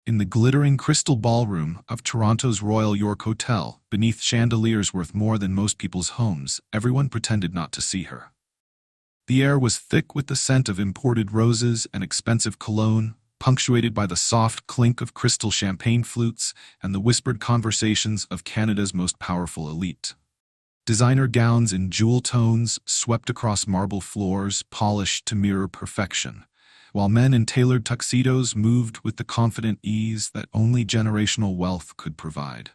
In the glittering crystal ballroom of Toronto's Royal York Hotel, beneath chandeliers worth more than most people's homes, everyone pretended not to see her. The air was thick with the scent of imported roses and expensive cologne, punctuated by the soft clink of crystal champagne flutes and the whispered conversations of Canada's most powerful elite. Designer gowns in jewel tones swept across marble floors, polished to mirror perfection, while men in tailored tuxedos moved with the confident ease that only generational wealth could provide.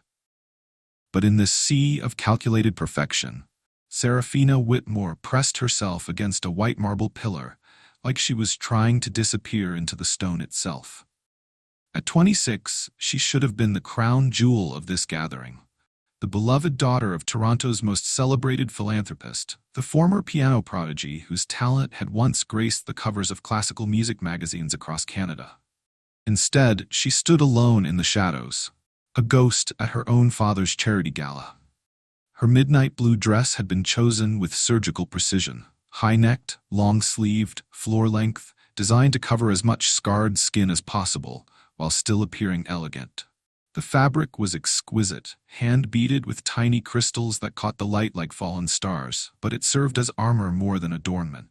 But in this sea of calculated perfection, Serafina Whitmore pressed herself against a white marble pillar, like she was trying to disappear into the stone itself. At 26, she should have been the crown jewel of this gathering. The beloved daughter of Toronto's most celebrated philanthropist, the former piano prodigy whose talent had once graced the covers of classical music magazines across Canada. Instead, she stood alone in the shadows, a ghost at her own father's charity gala. Her midnight blue dress had been chosen with surgical precision, high-necked, long-sleeved, floor-length, designed to cover as much scarred skin as possible, while still appearing elegant. The fabric was exquisite, hand-beaded with tiny crystals that caught the light like fallen stars, but it served as armor more than adornment.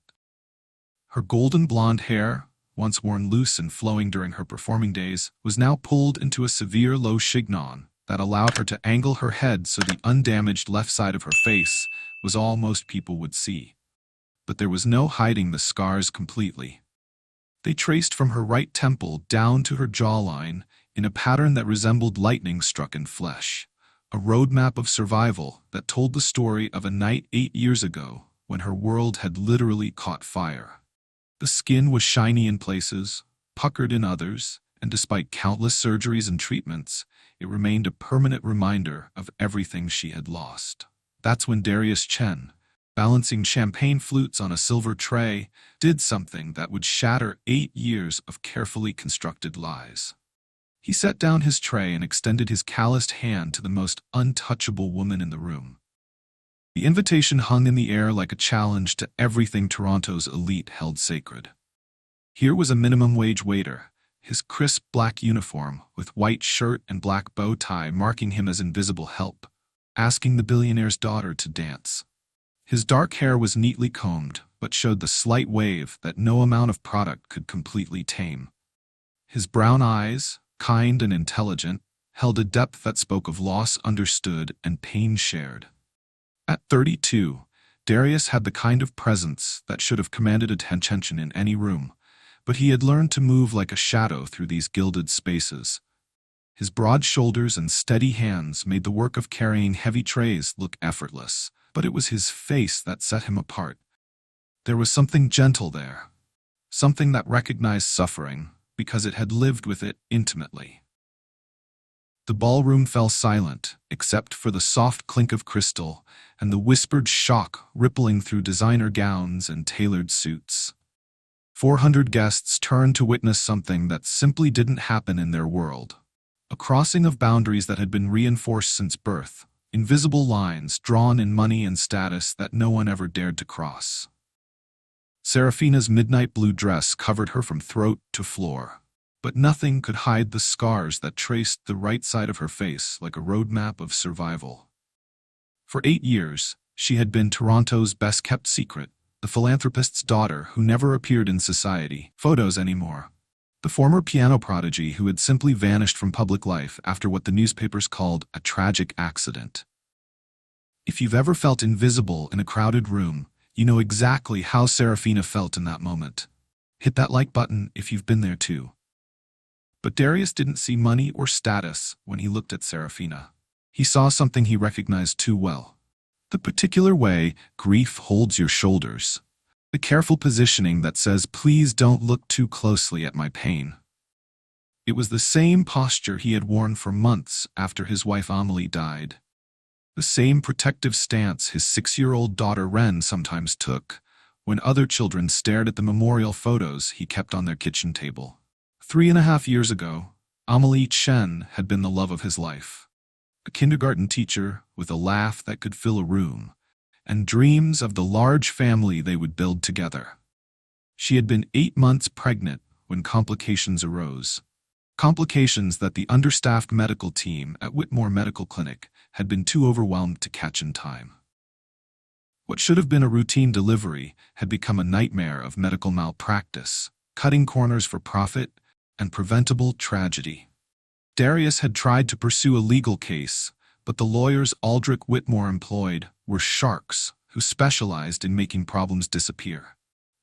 Her golden blonde hair, once worn loose and flowing during her performing days, was now pulled into a severe low chignon that allowed her to angle her head so the undamaged left side of her face was all most people would see. But there was no hiding the scars completely. They traced from her right temple down to her jawline in a pattern that resembled lightning struck in flesh, a roadmap of survival that told the story of a night 8 years ago when her world had literally caught fire. The skin was shiny in places, puckered in others, and despite countless surgeries and treatments, it remained a permanent reminder of everything she had lost. That's when Darius Chen, balancing champagne flutes on a silver tray, did something that would shatter 8 years of carefully constructed lies. He set down his tray and extended his calloused hand to the most untouchable woman in the room. The invitation hung in the air like a challenge to everything Toronto's elite held sacred. Here was a minimum wage waiter, his crisp black uniform with white shirt and black bow tie marking him as invisible help, asking the billionaire's daughter to dance. His dark hair was neatly combed, but showed the slight wave that no amount of product could completely tame. His brown eyes, kind and intelligent, held a depth that spoke of loss understood and pain shared. At 32, Darius had the kind of presence that should have commanded attention in any room, but he had learned to move like a shadow through these gilded spaces. His broad shoulders and steady hands made the work of carrying heavy trays look effortless, but it was his face that set him apart. There was something gentle there, something that recognized suffering, because it had lived with it intimately. The ballroom fell silent, except for the soft clink of crystal and the whispered shock rippling through designer gowns and tailored suits. 400 guests turned to witness something that simply didn't happen in their world. A crossing of boundaries that had been reinforced since birth, invisible lines drawn in money and status that no one ever dared to cross. Serafina's midnight blue dress covered her from throat to floor, but nothing could hide the scars that traced the right side of her face like a roadmap of survival. For 8 years, she had been Toronto's best-kept secret, the philanthropist's daughter who never appeared in society photos anymore, the former piano prodigy who had simply vanished from public life after what the newspapers called a tragic accident. If you've ever felt invisible in a crowded room, you know exactly how Serafina felt in that moment. Hit that like button if you've been there too. But Darius didn't see money or status when he looked at Serafina. He saw something he recognized too well. The particular way grief holds your shoulders. The careful positioning that says, "Please don't look too closely at my pain." It was the same posture he had worn for months after his wife Amelie died. The same protective stance his 6-year-old daughter Ren sometimes took when other children stared at the memorial photos he kept on their kitchen table. 3.5 years ago, Amelie Chen had been the love of his life. A kindergarten teacher with a laugh that could fill a room, and dreams of the large family they would build together. She had been 8 months pregnant when complications arose. Complications that the understaffed medical team at Whitmore Medical Clinic had been too overwhelmed to catch in time. What should have been a routine delivery had become a nightmare of medical malpractice, cutting corners for profit, and preventable tragedy. Darius had tried to pursue a legal case, but the lawyers Aldrich Whitmore employed were sharks who specialized in making problems disappear.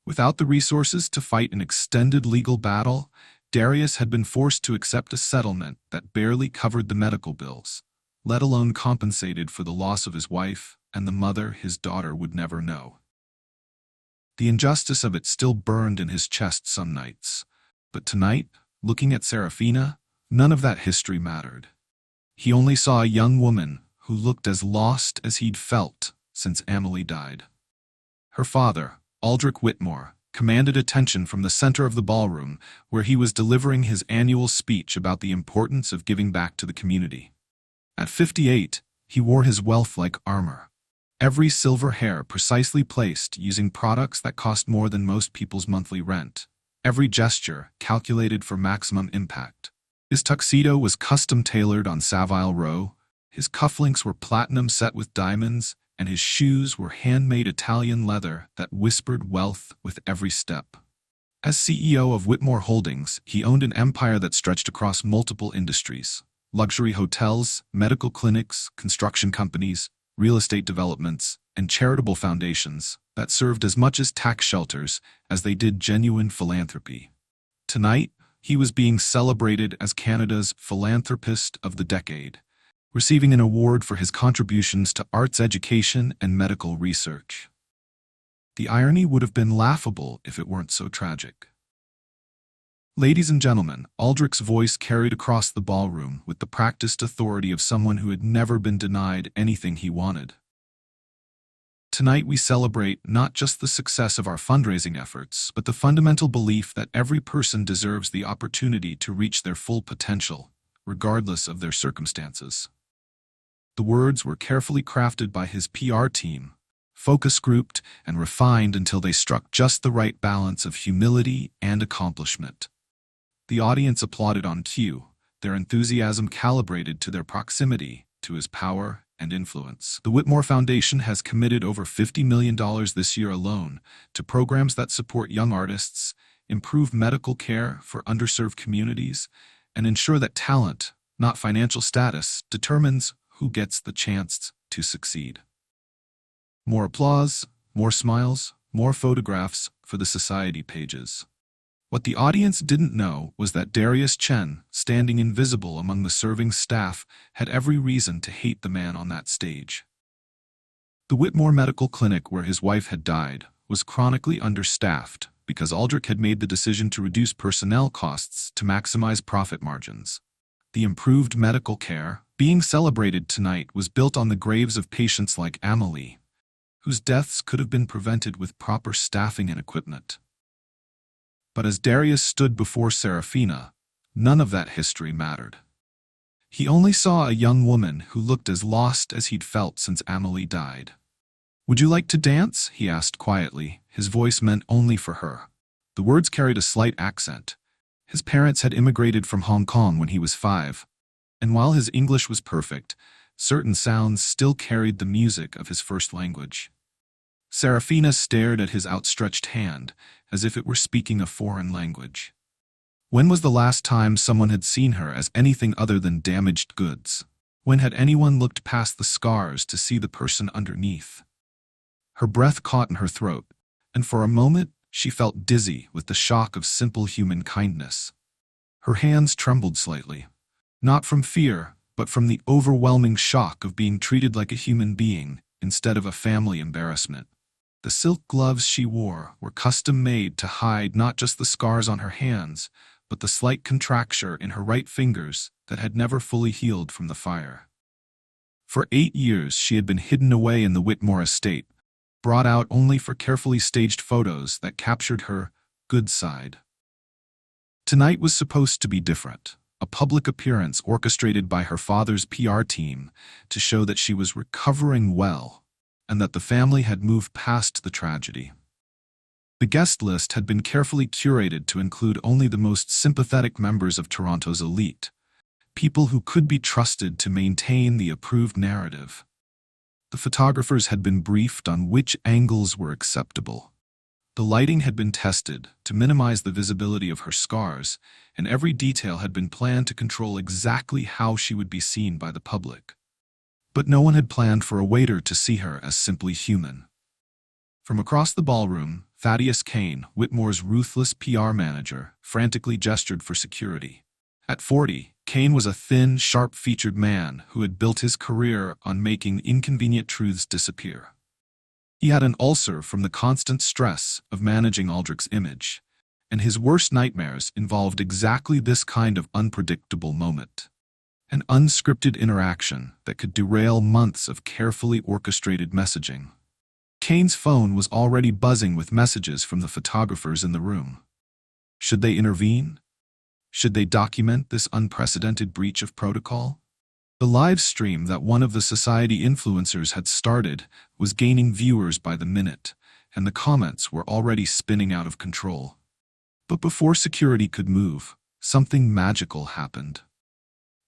Without the resources to fight an extended legal battle, Darius had been forced to accept a settlement that barely covered the medical bills, let alone compensated for the loss of his wife and the mother his daughter would never know. The injustice of it still burned in his chest some nights, but tonight, looking at Serafina, none of that history mattered. He only saw a young woman who looked as lost as he'd felt since Amelie died. Her father, Aldrich Whitmore, commanded attention from the center of the ballroom where he was delivering his annual speech about the importance of giving back to the community. At 58, he wore his wealth like armor. Every silver hair precisely placed using products that cost more than most people's monthly rent. Every gesture calculated for maximum impact. His tuxedo was custom-tailored on Savile Row, his cufflinks were platinum set with diamonds, and his shoes were handmade Italian leather that whispered wealth with every step. As CEO of Whitmore Holdings, he owned an empire that stretched across multiple industries: luxury hotels, medical clinics, construction companies, real estate developments, and charitable foundations that served as much as tax shelters as they did genuine philanthropy. Tonight, he was being celebrated as Canada's Philanthropist of the Decade, receiving an award for his contributions to arts education and medical research. The irony would have been laughable if it weren't so tragic. Ladies and gentlemen, Aldrich's voice carried across the ballroom with the practiced authority of someone who had never been denied anything he wanted. Tonight we celebrate not just the success of our fundraising efforts, but the fundamental belief that every person deserves the opportunity to reach their full potential, regardless of their circumstances. The words were carefully crafted by his PR team, focus-grouped and refined until they struck just the right balance of humility and accomplishment. The audience applauded on cue, their enthusiasm calibrated to their proximity to his power and influence. The Whitmore Foundation has committed over $50 million this year alone to programs that support young artists, improve medical care for underserved communities, and ensure that talent, not financial status, determines who gets the chance to succeed. More applause, more smiles, more photographs for the society pages. What the audience didn't know was that Darius Chen, standing invisible among the serving staff, had every reason to hate the man on that stage. The Whitmore Medical Clinic, where his wife had died, was chronically understaffed because Aldrich had made the decision to reduce personnel costs to maximize profit margins. The improved medical care being celebrated tonight was built on the graves of patients like Amelie, whose deaths could have been prevented with proper staffing and equipment. But as Darius stood before Serafina, none of that history mattered. He only saw a young woman who looked as lost as he'd felt since Amelie died. "Would you like to dance?" he asked quietly, his voice meant only for her. The words carried a slight accent. His parents had immigrated from Hong Kong when he was 5, and while his English was perfect, certain sounds still carried the music of his first language. Serafina stared at his outstretched hand, as if it were speaking a foreign language. When was the last time someone had seen her as anything other than damaged goods? When had anyone looked past the scars to see the person underneath? Her breath caught in her throat, and for a moment she felt dizzy with the shock of simple human kindness. Her hands trembled slightly, not from fear, but from the overwhelming shock of being treated like a human being instead of a family embarrassment. The silk gloves she wore were custom-made to hide not just the scars on her hands, but the slight contracture in her right fingers that had never fully healed from the fire. For 8 years she had been hidden away in the Whitmore estate, brought out only for carefully staged photos that captured her good side. Tonight was supposed to be different, a public appearance orchestrated by her father's PR team to show that she was recovering well, and that the family had moved past the tragedy. The guest list had been carefully curated to include only the most sympathetic members of Toronto's elite, people who could be trusted to maintain the approved narrative. The photographers had been briefed on which angles were acceptable. The lighting had been tested to minimize the visibility of her scars, and every detail had been planned to control exactly how she would be seen by the public. But no one had planned for a waiter to see her as simply human. From across the ballroom, Thaddeus Kane, Whitmore's ruthless PR manager, frantically gestured for security. At 40, Kane was a thin, sharp-featured man who had built his career on making inconvenient truths disappear. He had an ulcer from the constant stress of managing Aldrich's image, and his worst nightmares involved exactly this kind of unpredictable moment. An unscripted interaction that could derail months of carefully orchestrated messaging. Kane's phone was already buzzing with messages from the photographers in the room. Should they intervene? Should they document this unprecedented breach of protocol? The live stream that one of the society influencers had started was gaining viewers by the minute, and the comments were already spinning out of control. But before security could move, something magical happened.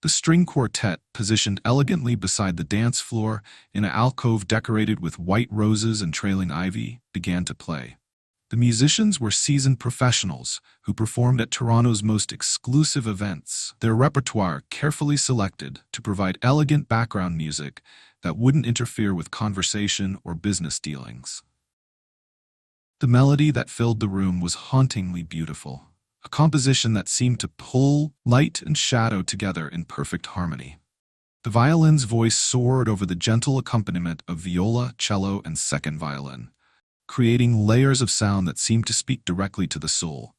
The string quartet, positioned elegantly beside the dance floor in an alcove decorated with white roses and trailing ivy, began to play. The musicians were seasoned professionals who performed at Toronto's most exclusive events, their repertoire carefully selected to provide elegant background music that wouldn't interfere with conversation or business dealings. The melody that filled the room was hauntingly beautiful, a composition that seemed to pull light and shadow together in perfect harmony. The violin's voice soared over the gentle accompaniment of viola, cello, and second violin, creating layers of sound that seemed to speak directly to the soul.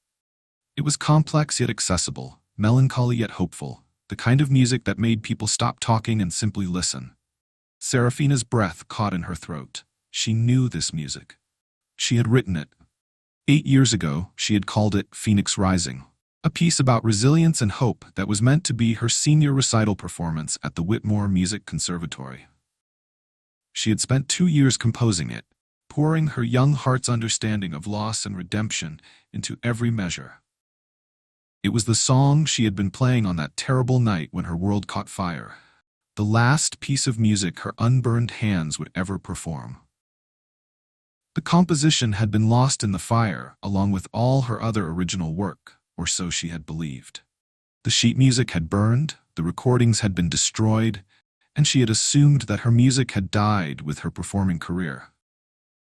It was complex yet accessible, melancholy yet hopeful, the kind of music that made people stop talking and simply listen. Serafina's breath caught in her throat. She knew this music. She had written it. 8 years ago, she had called it Phoenix Rising, a piece about resilience and hope that was meant to be her senior recital performance at the Whitmore Music Conservatory. She had spent 2 years composing it, pouring her young heart's understanding of loss and redemption into every measure. It was the song she had been playing on that terrible night when her world caught fire, the last piece of music her unburned hands would ever perform. The composition had been lost in the fire along with all her other original work, or so she had believed. The sheet music had burned, the recordings had been destroyed, and she had assumed that her music had died with her performing career.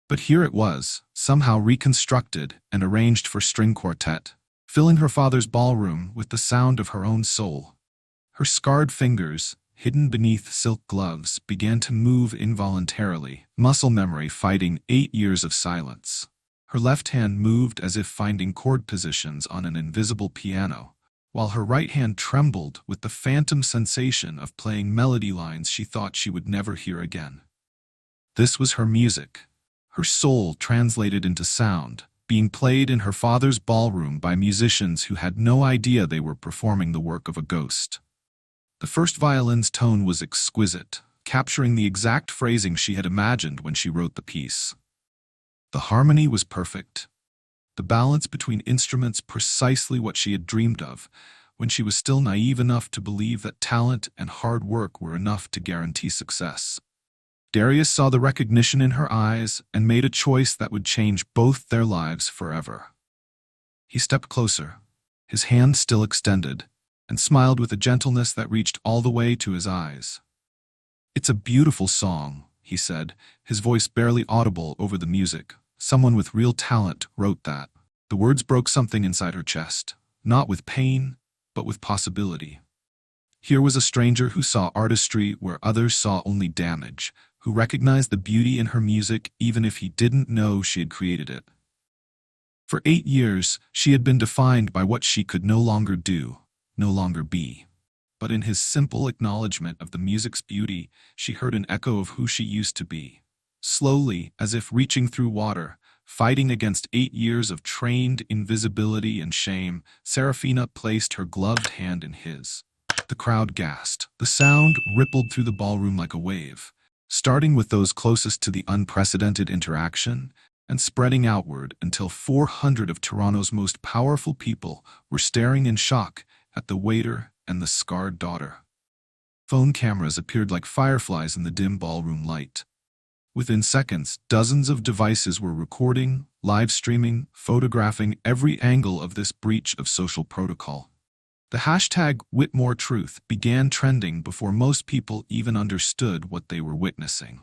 But here it was, somehow reconstructed and arranged for string quartet, filling her father's ballroom with the sound of her own soul. Her scarred fingers, hidden beneath silk gloves, began to move involuntarily, muscle memory fighting 8 years of silence. Her left hand moved as if finding chord positions on an invisible piano, while her right hand trembled with the phantom sensation of playing melody lines she thought she would never hear again. This was her music. Her soul translated into sound, being played in her father's ballroom by musicians who had no idea they were performing the work of a ghost. The first violin's tone was exquisite, capturing the exact phrasing she had imagined when she wrote the piece. The harmony was perfect, the balance between instruments precisely what she had dreamed of when she was still naive enough to believe that talent and hard work were enough to guarantee success. Darius saw the recognition in her eyes and made a choice that would change both their lives forever. He stepped closer, his hand still extended, and smiled with a gentleness that reached all the way to his eyes. "It's a beautiful song," he said, his voice barely audible over the music. "Someone with real talent wrote that." The words broke something inside her chest, not with pain, but with possibility. Here was a stranger who saw artistry where others saw only damage, who recognized the beauty in her music even if he didn't know she had created it. For 8 years, she had been defined by what she could no longer do, no longer be. But in his simple acknowledgement of the music's beauty, she heard an echo of who she used to be. Slowly, as if reaching through water, fighting against 8 years of trained invisibility and shame, Serafina placed her gloved hand in his. The crowd gasped. The sound rippled through the ballroom like a wave, starting with those closest to the unprecedented interaction, and spreading outward until 400 of Toronto's most powerful people were staring in shock at the waiter and the scarred daughter. Phone cameras appeared like fireflies in the dim ballroom light. Within seconds, dozens of devices were recording, live streaming, photographing every angle of this breach of social protocol. The hashtag #WhitmoreTruth began trending before most people even understood what they were witnessing.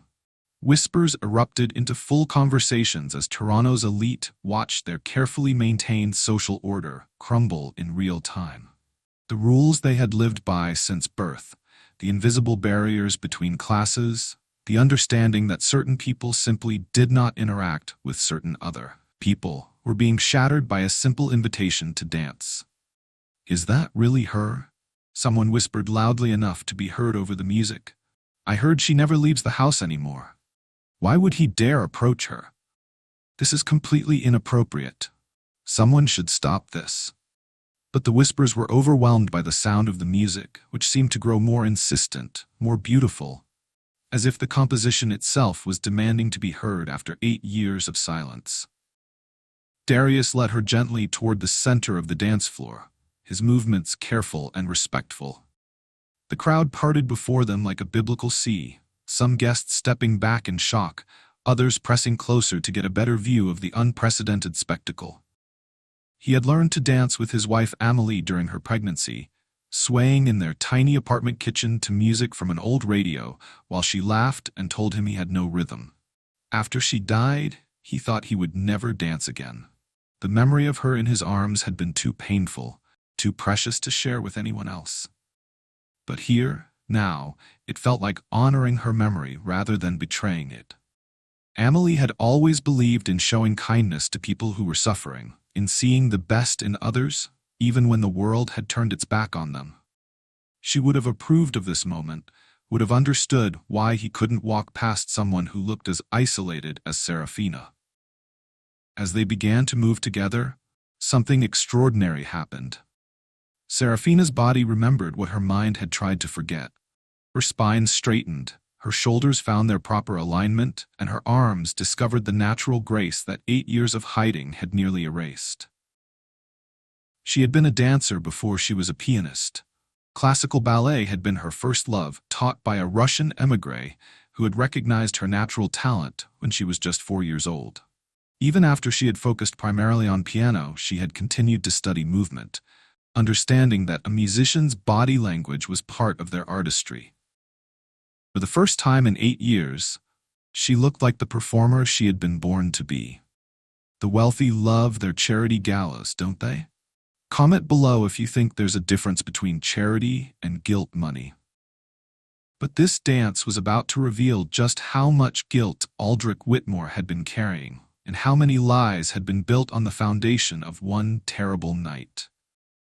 Whispers erupted into full conversations as Toronto's elite watched their carefully maintained social order crumble in real time. The rules they had lived by since birth, the invisible barriers between classes, the understanding that certain people simply did not interact with certain other people, were being shattered by a simple invitation to dance. "Is that really her?" Someone whispered loudly enough to be heard over the music. "I heard she never leaves the house anymore. Why would he dare approach her? This is completely inappropriate. Someone should stop this." But the whispers were overwhelmed by the sound of the music, which seemed to grow more insistent, more beautiful, as if the composition itself was demanding to be heard after 8 years of silence. Darius led her gently toward the center of the dance floor, his movements careful and respectful. The crowd parted before them like a biblical sea, some guests stepping back in shock, others pressing closer to get a better view of the unprecedented spectacle. He had learned to dance with his wife Amelie during her pregnancy, swaying in their tiny apartment kitchen to music from an old radio while she laughed and told him he had no rhythm. After she died, he thought he would never dance again. The memory of her in his arms had been too painful, too precious to share with anyone else. But here, now, it felt like honoring her memory rather than betraying it. Amelie had always believed in showing kindness to people who were suffering, in seeing the best in others, even when the world had turned its back on them. She would have approved of this moment, would have understood why he couldn't walk past someone who looked as isolated as Serafina. As they began to move together, something extraordinary happened. Serafina's body remembered what her mind had tried to forget. Her spine straightened, her shoulders found their proper alignment, and her arms discovered the natural grace that 8 years of hiding had nearly erased. She had been a dancer before she was a pianist. Classical ballet had been her first love, taught by a Russian émigré who had recognized her natural talent when she was just 4 years old. Even after she had focused primarily on piano, she had continued to study movement, understanding that a musician's body language was part of their artistry. For the first time in 8 years, she looked like the performer she had been born to be. The wealthy love their charity galas, don't they? Comment below if you think there's a difference between charity and guilt money. But this dance was about to reveal just how much guilt Aldrich Whitmore had been carrying, and how many lies had been built on the foundation of one terrible night.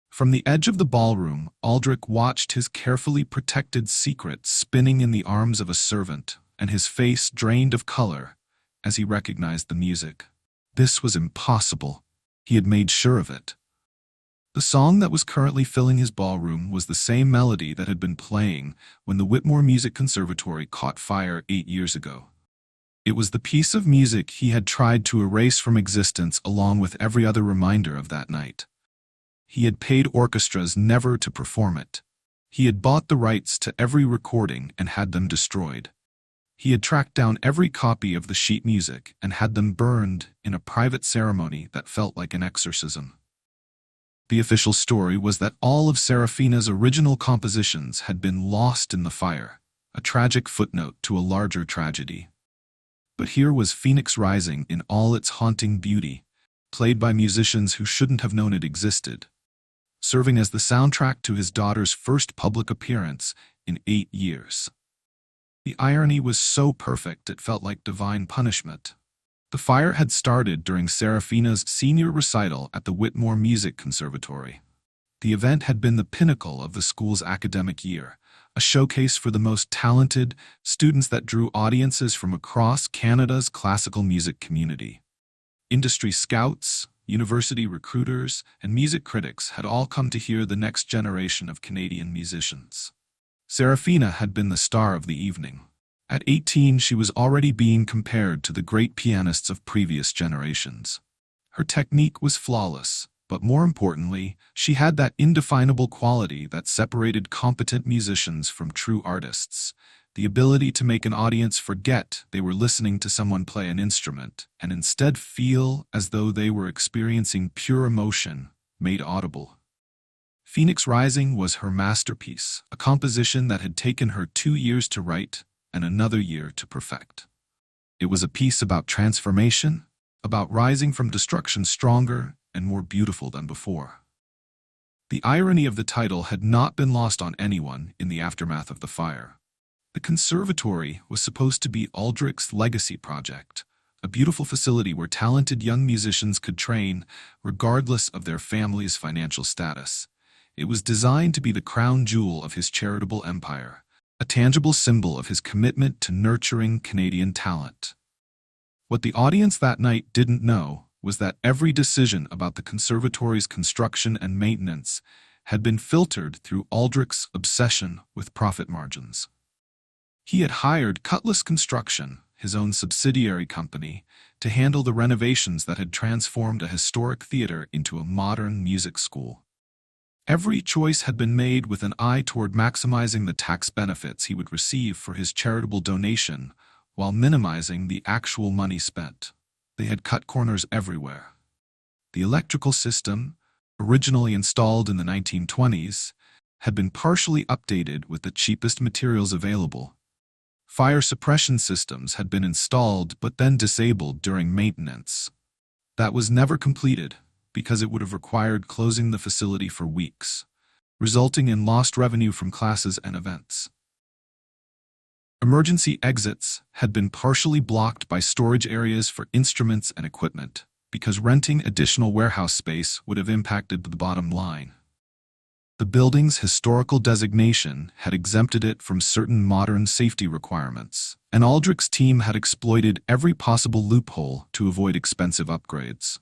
From the edge of the ballroom, Aldrich watched his carefully protected secret spinning in the arms of a servant, and his face drained of color as he recognized the music. This was impossible. He had made sure of it. The song that was currently filling his ballroom was the same melody that had been playing when the Whitmore Music Conservatory caught fire 8 years ago. It was the piece of music he had tried to erase from existence along with every other reminder of that night. He had paid orchestras never to perform it. He had bought the rights to every recording and had them destroyed. He had tracked down every copy of the sheet music and had them burned in a private ceremony that felt like an exorcism. The official story was that all of Serafina's original compositions had been lost in the fire, a tragic footnote to a larger tragedy. But here was Phoenix Rising in all its haunting beauty, played by musicians who shouldn't have known it existed, serving as the soundtrack to his daughter's first public appearance in 8 years. The irony was so perfect it felt like divine punishment. The fire had started during Serafina's senior recital at the Whitmore Music Conservatory. The event had been the pinnacle of the school's academic year, a showcase for the most talented students that drew audiences from across Canada's classical music community. Industry scouts, university recruiters, and music critics had all come to hear the next generation of Canadian musicians. Serafina had been the star of the evening. At 18, she was already being compared to the great pianists of previous generations. Her technique was flawless, but more importantly, she had that indefinable quality that separated competent musicians from true artists, the ability to make an audience forget they were listening to someone play an instrument and instead feel as though they were experiencing pure emotion made audible. Phoenix Rising was her masterpiece, a composition that had taken her 2 years to write and another year to perfect. It was a piece about transformation, about rising from destruction stronger and more beautiful than before. The irony of the title had not been lost on anyone in the aftermath of the fire. The conservatory was supposed to be Aldrich's legacy project, a beautiful facility where talented young musicians could train, regardless of their family's financial status. It was designed to be the crown jewel of his charitable empire, a tangible symbol of his commitment to nurturing Canadian talent. What the audience that night didn't know was that every decision about the conservatory's construction and maintenance had been filtered through Aldrich's obsession with profit margins. He had hired Cutlass Construction, his own subsidiary company, to handle the renovations that had transformed a historic theater into a modern music school. Every choice had been made with an eye toward maximizing the tax benefits he would receive for his charitable donation while minimizing the actual money spent. They had cut corners everywhere. The electrical system, originally installed in the 1920s, had been partially updated with the cheapest materials available. Fire suppression systems had been installed but then disabled during maintenance. That was never completed because it would have required closing the facility for weeks, resulting in lost revenue from classes and events. Emergency exits had been partially blocked by storage areas for instruments and equipment because renting additional warehouse space would have impacted the bottom line. The building's historical designation had exempted it from certain modern safety requirements, and Aldrich's team had exploited every possible loophole to avoid expensive upgrades.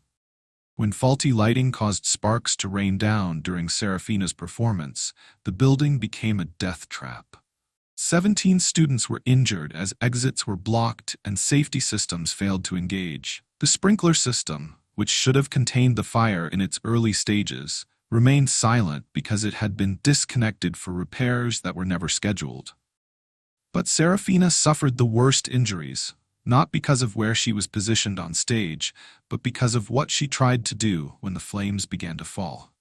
When faulty lighting caused sparks to rain down during Serafina's performance, the building became a death trap. 17 students were injured as exits were blocked and safety systems failed to engage. The sprinkler system, which should have contained the fire in its early stages, remained silent because it had been disconnected for repairs that were never scheduled. But Serafina suffered the worst injuries, not because of where she was positioned on stage, but because of what she tried to do when the flames began to fall.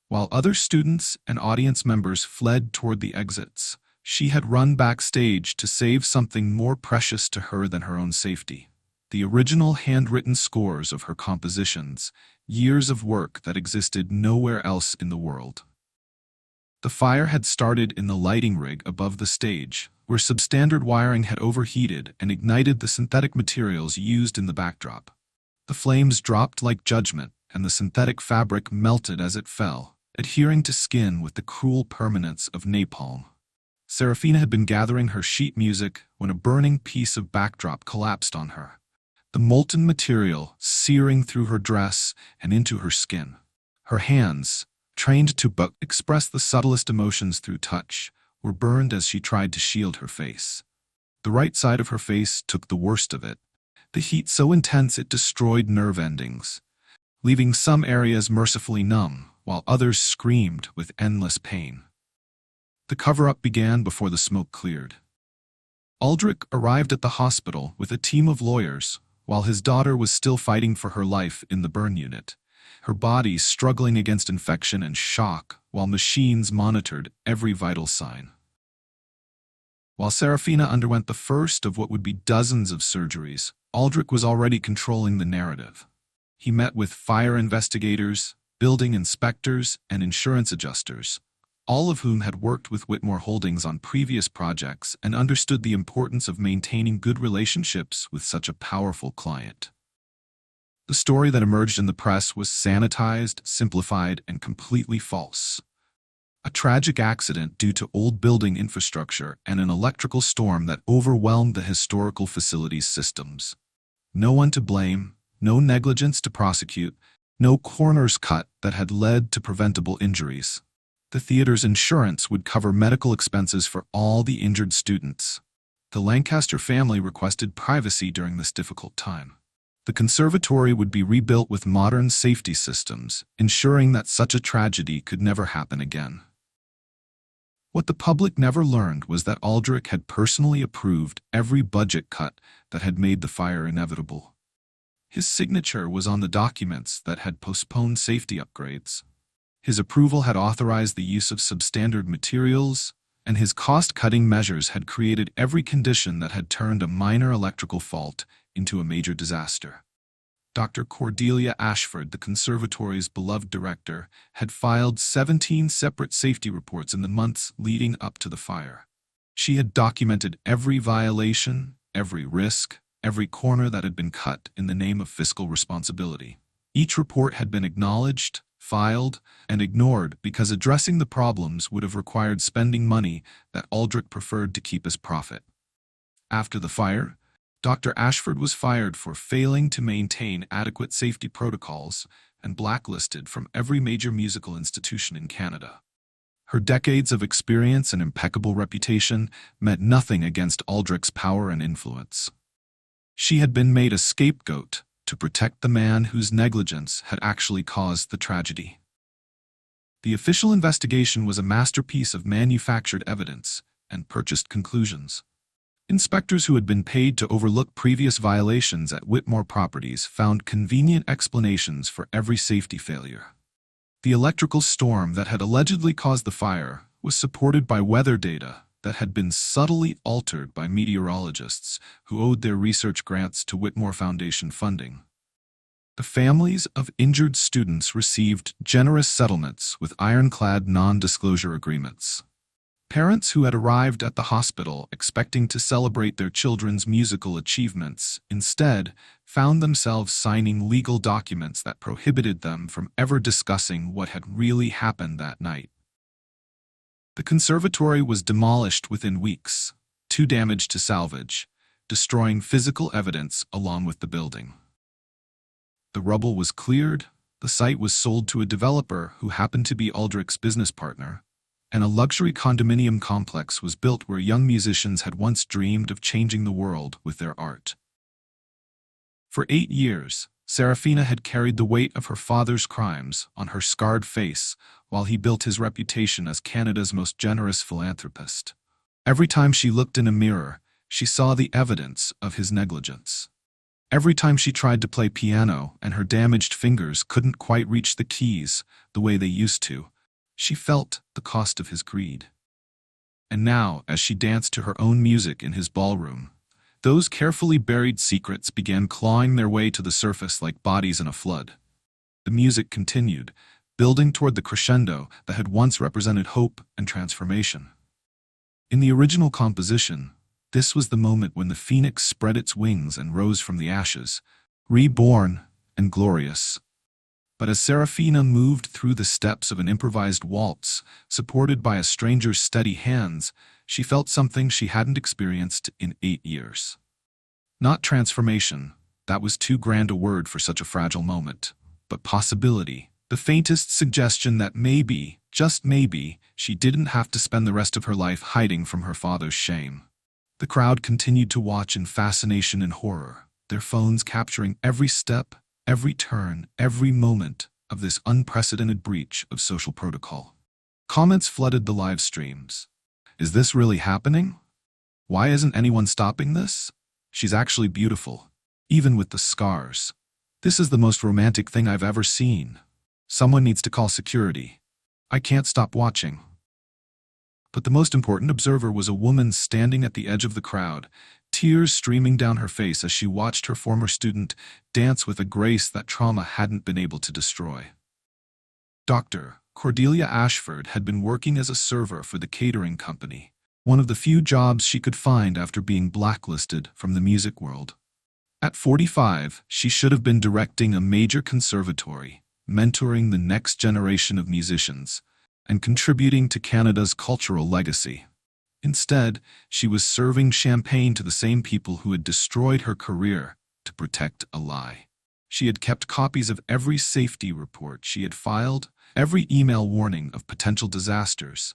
While other students and audience members fled toward the exits, she had run backstage to save something more precious to her than her own safety: the original handwritten scores of her compositions, years of work that existed nowhere else in the world. The fire had started in the lighting rig above the stage, where substandard wiring had overheated and ignited the synthetic materials used in the backdrop. The flames dropped like judgment, and the synthetic fabric melted as it fell, adhering to skin with the cruel permanence of napalm. Serafina had been gathering her sheet music when a burning piece of backdrop collapsed on her, the molten material searing through her dress and into her skin. Her hands, trained to express the subtlest emotions through touch, were burned as she tried to shield her face. The right side of her face took the worst of it, the heat so intense it destroyed nerve endings, leaving some areas mercifully numb while others screamed with endless pain. The cover-up began before the smoke cleared. Aldrich arrived at the hospital with a team of lawyers while his daughter was still fighting for her life in the burn unit, her body struggling against infection and shock while machines monitored every vital sign. While Serafina underwent the first of what would be dozens of surgeries, Aldrich was already controlling the narrative. He met with fire investigators, building inspectors, and insurance adjusters, all of whom had worked with Whitmore Holdings on previous projects and understood the importance of maintaining good relationships with such a powerful client. The story that emerged in the press was sanitized, simplified, and completely false. A tragic accident due to old building infrastructure and an electrical storm that overwhelmed the historical facility's systems. No one to blame, no negligence to prosecute, no corners cut that had led to preventable injuries. The theater's insurance would cover medical expenses for all the injured students. the Lancaster family requested privacy during this difficult time. The conservatory would be rebuilt with modern safety systems, ensuring that such a tragedy could never happen again. What the public never learned was that Aldrich had personally approved every budget cut that had made the fire inevitable. His signature was on the documents that had postponed safety upgrades. His approval had authorized the use of substandard materials, and his cost-cutting measures had created every condition that had turned a minor electrical fault into a major disaster. Dr. Cordelia Ashford, the conservatory's beloved director, had filed 17 separate safety reports in the months leading up to the fire. She had documented every violation, every risk, every corner that had been cut in the name of fiscal responsibility. Each report had been acknowledged, filed, and ignored because addressing the problems would have required spending money that Aldrich preferred to keep as profit. After the fire, Dr. Ashford was fired for failing to maintain adequate safety protocols and blacklisted from every major musical institution in Canada. Her decades of experience and impeccable reputation meant nothing against Aldrich's power and influence. She had been made a scapegoat to protect the man whose negligence had actually caused the tragedy. The official investigation was a masterpiece of manufactured evidence and purchased conclusions. Inspectors who had been paid to overlook previous violations at Whitmore Properties found convenient explanations for every safety failure. The electrical storm that had allegedly caused the fire was supported by weather data that had been subtly altered by meteorologists who owed their research grants to Whitmore Foundation funding. The families of injured students received generous settlements with ironclad non-disclosure agreements. Parents who had arrived at the hospital expecting to celebrate their children's musical achievements instead found themselves signing legal documents that prohibited them from ever discussing what had really happened that night. The conservatory was demolished within weeks, too damaged to salvage, destroying physical evidence along with the building. The rubble was cleared, the site was sold to a developer who happened to be Aldrich's business partner, and a luxury condominium complex was built where young musicians had once dreamed of changing the world with their art. For 8 years, Serafina had carried the weight of her father's crimes on her scarred face while he built his reputation as Canada's most generous philanthropist. Every time she looked in a mirror, she saw the evidence of his negligence. Every time she tried to play piano and her damaged fingers couldn't quite reach the keys the way they used to, she felt the cost of his greed. And now, as she danced to her own music in his ballroom, those carefully buried secrets began clawing their way to the surface like bodies in a flood. The music continued, building toward the crescendo that had once represented hope and transformation. In the original composition, this was the moment when the phoenix spread its wings and rose from the ashes, reborn and glorious. But as Serafina moved through the steps of an improvised waltz, supported by a stranger's steady hands, she felt something she hadn't experienced in 8 years. Not transformation, that was too grand a word for such a fragile moment, but possibility, the faintest suggestion that maybe, just maybe, she didn't have to spend the rest of her life hiding from her father's shame. The crowd continued to watch in fascination and horror, their phones capturing every step, every turn, every moment of this unprecedented breach of social protocol. Comments flooded the live streams. Is this really happening? Why isn't anyone stopping this? She's actually beautiful, even with the scars. This is the most romantic thing I've ever seen. Someone needs to call security. I can't stop watching. But the most important observer was a woman standing at the edge of the crowd, tears streaming down her face as she watched her former student dance with a grace that trauma hadn't been able to destroy. Dr. Cordelia Ashford had been working as a server for the catering company, one of the few jobs she could find after being blacklisted from the music world. At 45, she should have been directing a major conservatory, mentoring the next generation of musicians, and contributing to Canada's cultural legacy. Instead, she was serving champagne to the same people who had destroyed her career to protect a lie. She had kept copies of every safety report she had filed, every email warning of potential disasters,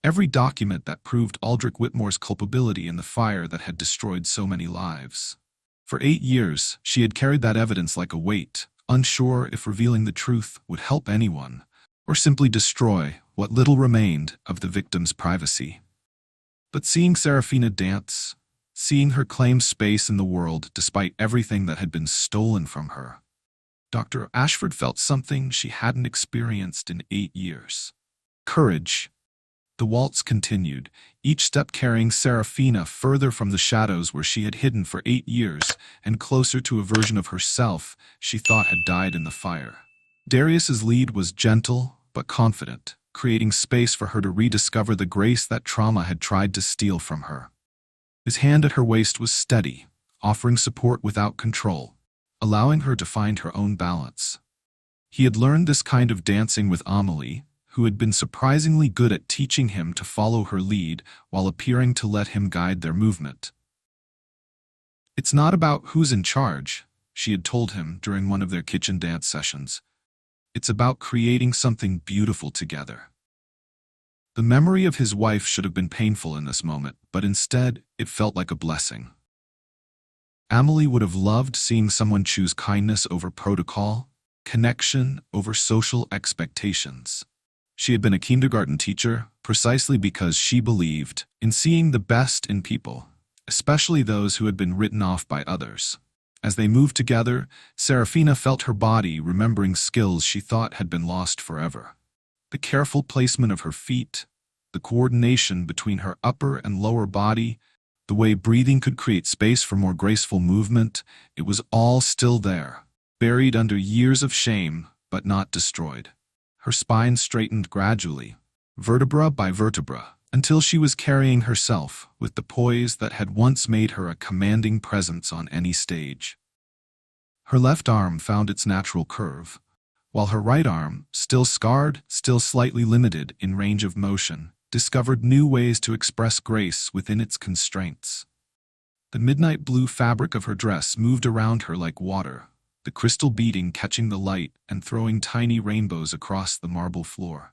every document that proved Aldrich Whitmore's culpability in the fire that had destroyed so many lives. For 8 years, she had carried that evidence like a weight, unsure if revealing the truth would help anyone, or simply destroy what little remained of the victim's privacy. But seeing Serafina dance, seeing her claim space in the world despite everything that had been stolen from her, Dr. Ashford felt something she hadn't experienced in 8 years. Courage. The waltz continued, each step carrying Serafina further from the shadows where she had hidden for 8 years and closer to a version of herself she thought had died in the fire. Darius's lead was gentle but confident, creating space for her to rediscover the grace that trauma had tried to steal from her. His hand at her waist was steady, offering support without control, allowing her to find her own balance. He had learned this kind of dancing with Amelie, who had been surprisingly good at teaching him to follow her lead while appearing to let him guide their movement. "It's not about who's in charge," she had told him during one of their kitchen dance sessions. "It's about creating something beautiful together." The memory of his wife should have been painful in this moment, but instead, it felt like a blessing. Amelie would have loved seeing someone choose kindness over protocol, connection over social expectations. She had been a kindergarten teacher precisely because she believed in seeing the best in people, especially those who had been written off by others. As they moved together, Serafina felt her body remembering skills she thought had been lost forever. The careful placement of her feet, the coordination between her upper and lower body, the way breathing could create space for more graceful movement, it was all still there, buried under years of shame, but not destroyed. Her spine straightened gradually, vertebra by vertebra, until she was carrying herself with the poise that had once made her a commanding presence on any stage. Her left arm found its natural curve, while her right arm, still scarred, still slightly limited in range of motion, discovered new ways to express grace within its constraints. The midnight blue fabric of her dress moved around her like water, the crystal beading catching the light and throwing tiny rainbows across the marble floor.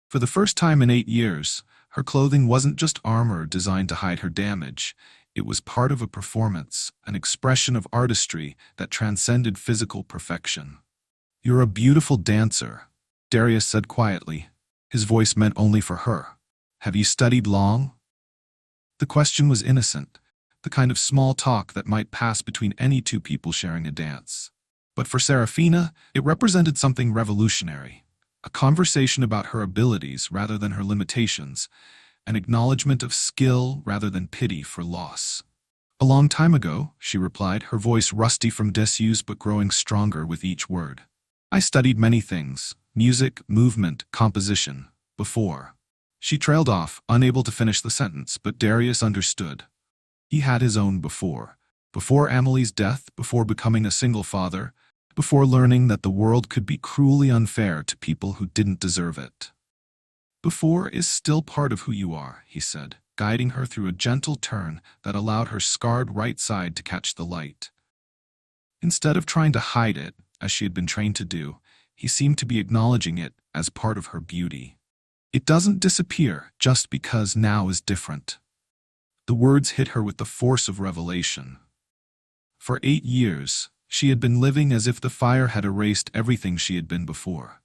For the first time in 8 years, her clothing wasn't just armor designed to hide her damage. It was part of a performance, an expression of artistry that transcended physical perfection. "You're a beautiful dancer," Darius said quietly, his voice meant only for her. "Have you studied long?" The question was innocent, the kind of small talk that might pass between any two people sharing a dance. But for Serafina, it represented something revolutionary, a conversation about her abilities rather than her limitations, an acknowledgement of skill rather than pity for loss. "A long time ago," she replied, her voice rusty from disuse but growing stronger with each word. "I studied many things, music, movement, composition, before." She trailed off, unable to finish the sentence, but Darius understood. He had his own before Amelie's death, before becoming a single father, before learning that the world could be cruelly unfair to people who didn't deserve it. "Before is still part of who you are," he said, guiding her through a gentle turn that allowed her scarred right side to catch the light. Instead of trying to hide it, as she had been trained to do, he seemed to be acknowledging it as part of her beauty. "It doesn't disappear just because now is different." The words hit her with the force of revelation. For 8 years, she had been living as if the fire had erased everything she had been before,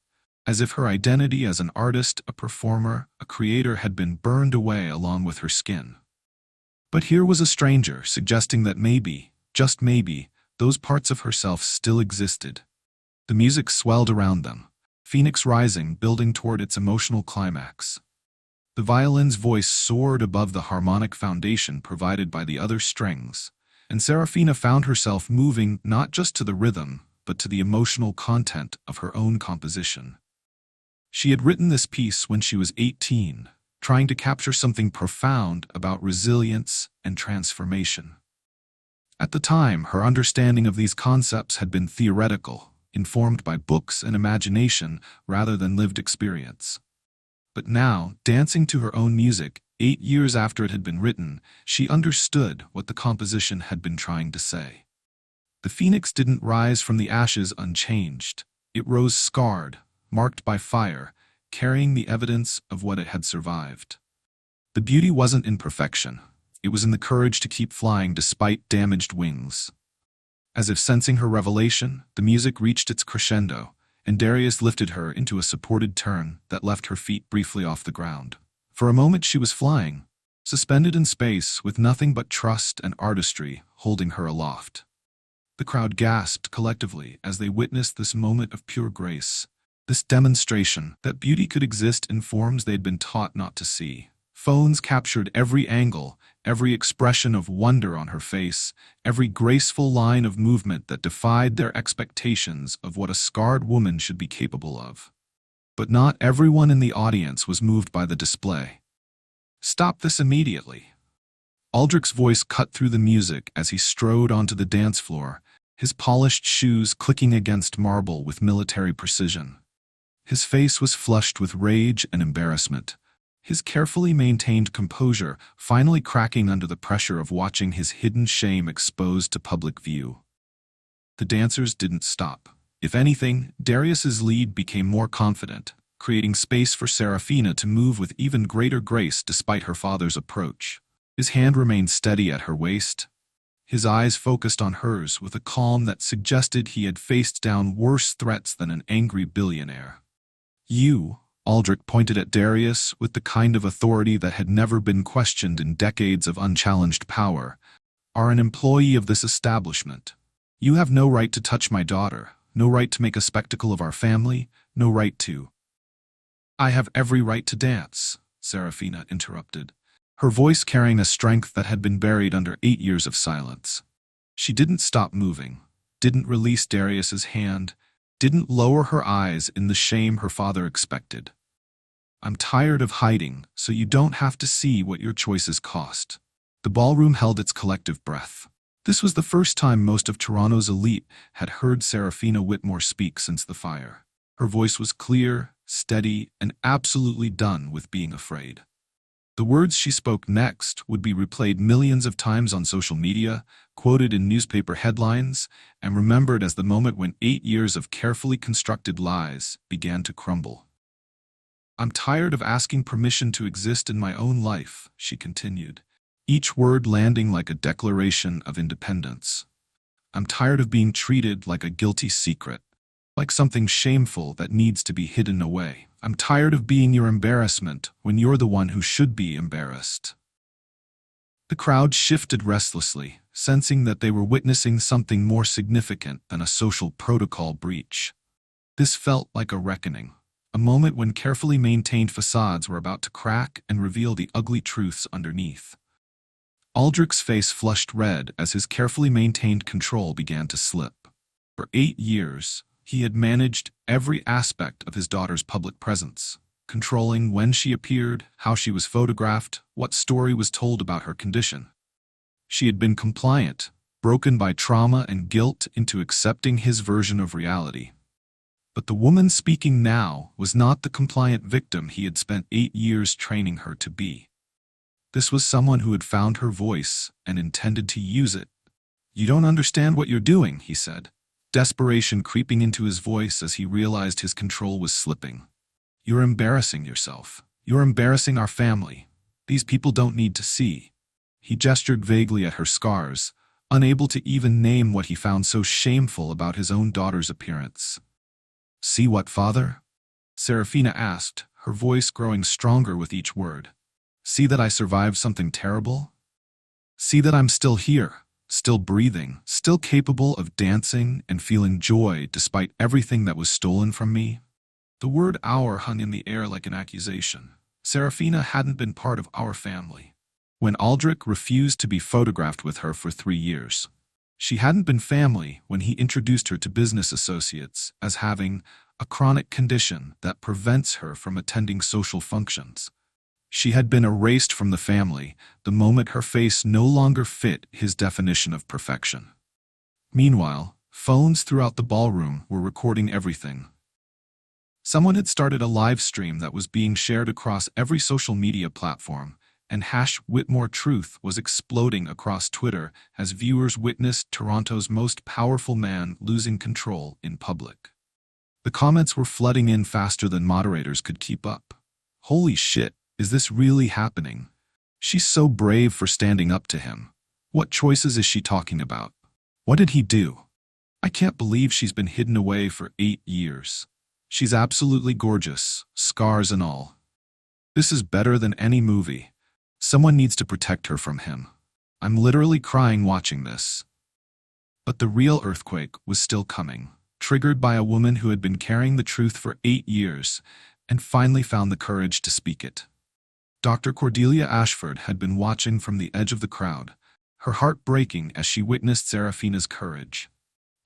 as if her identity as an artist, a performer, a creator had been burned away along with her skin. But here was a stranger suggesting that maybe, just maybe, those parts of herself still existed. The music swelled around them, phoenix rising, building toward its emotional climax. The violin's voice soared above the harmonic foundation provided by the other strings, and Serafina found herself moving not just to the rhythm, but to the emotional content of her own composition. She had written this piece when she was 18, trying to capture something profound about resilience and transformation. At the time, her understanding of these concepts had been theoretical, informed by books and imagination rather than lived experience. But now, dancing to her own music, 8 years after it had been written, she understood what the composition had been trying to say. The phoenix didn't rise from the ashes unchanged. It rose scarred, marked by fire, carrying the evidence of what it had survived. The beauty wasn't in perfection. It was in the courage to keep flying despite damaged wings. As if sensing her revelation, the music reached its crescendo, and Darius lifted her into a supported turn that left her feet briefly off the ground. For a moment she was flying, suspended in space with nothing but trust and artistry holding her aloft. The crowd gasped collectively as they witnessed this moment of pure grace, this demonstration that beauty could exist in forms they'd been taught not to see. Phones captured every angle, every expression of wonder on her face, every graceful line of movement that defied their expectations of what a scarred woman should be capable of. But not everyone in the audience was moved by the display. "Stop this immediately." Aldrich's voice cut through the music as he strode onto the dance floor, his polished shoes clicking against marble with military precision. His face was flushed with rage and embarrassment, his carefully maintained composure finally cracking under the pressure of watching his hidden shame exposed to public view. The dancers didn't stop. If anything, Darius's lead became more confident, creating space for Serafina to move with even greater grace despite her father's approach. His hand remained steady at her waist, his eyes focused on hers with a calm that suggested he had faced down worse threats than an angry billionaire. "You," Aldrich pointed at Darius with the kind of authority that had never been questioned in decades of unchallenged power, "are an employee of this establishment. You have no right to touch my daughter, no right to make a spectacle of our family, no right to—" "I have every right to dance," Serafina interrupted, her voice carrying a strength that had been buried under 8 years of silence. She didn't stop moving, didn't release Darius's hand, didn't lower her eyes in the shame her father expected. "I'm tired of hiding, so you don't have to see what your choices cost." The ballroom held its collective breath. This was the first time most of Toronto's elite had heard Serafina Whitmore speak since the fire. Her voice was clear, steady, and absolutely done with being afraid. The words she spoke next would be replayed millions of times on social media, quoted in newspaper headlines, and remembered as the moment when 8 years of carefully constructed lies began to crumble. "I'm tired of asking permission to exist in my own life," she continued, each word landing like a declaration of independence. "I'm tired of being treated like a guilty secret, like something shameful that needs to be hidden away. I'm tired of being your embarrassment when you're the one who should be embarrassed." The crowd shifted restlessly, sensing that they were witnessing something more significant than a social protocol breach. This felt like a reckoning, a moment when carefully maintained facades were about to crack and reveal the ugly truths underneath. Aldrich's face flushed red as his carefully maintained control began to slip. For 8 years, he had managed every aspect of his daughter's public presence, controlling when she appeared, how she was photographed, what story was told about her condition. She had been compliant, broken by trauma and guilt into accepting his version of reality. But the woman speaking now was not the compliant victim he had spent 8 years training her to be. This was someone who had found her voice and intended to use it. "You don't understand what you're doing," he said, desperation creeping into his voice as he realized his control was slipping. "You're embarrassing yourself. You're embarrassing our family. These people don't need to see." He gestured vaguely at her scars, unable to even name what he found so shameful about his own daughter's appearance. "See what, father?" Serafina asked, her voice growing stronger with each word. "See that I survived something terrible? See that I'm still here, still breathing, still capable of dancing and feeling joy despite everything that was stolen from me?" The word "our" hung in the air like an accusation. Serafina hadn't been part of our family. When Aldrich refused to be photographed with her for 3 years, she hadn't been family when he introduced her to business associates as having a chronic condition that prevents her from attending social functions. She had been erased from the family the moment her face no longer fit his definition of perfection. Meanwhile, phones throughout the ballroom were recording everything. Someone had started a live stream that was being shared across every social media platform, and #WhitmoreTruth was exploding across Twitter as viewers witnessed Toronto's most powerful man losing control in public. The comments were flooding in faster than moderators could keep up. "Holy shit, is this really happening? She's so brave for standing up to him. What choices is she talking about? What did he do? I can't believe she's been hidden away for 8 years. She's absolutely gorgeous, scars and all. This is better than any movie. Someone needs to protect her from him. I'm literally crying watching this. But the real earthquake was still coming, triggered by a woman who had been carrying the truth for 8 years and finally found the courage to speak it. Dr. Cordelia Ashford had been watching from the edge of the crowd, her heart breaking as she witnessed Serafina's courage.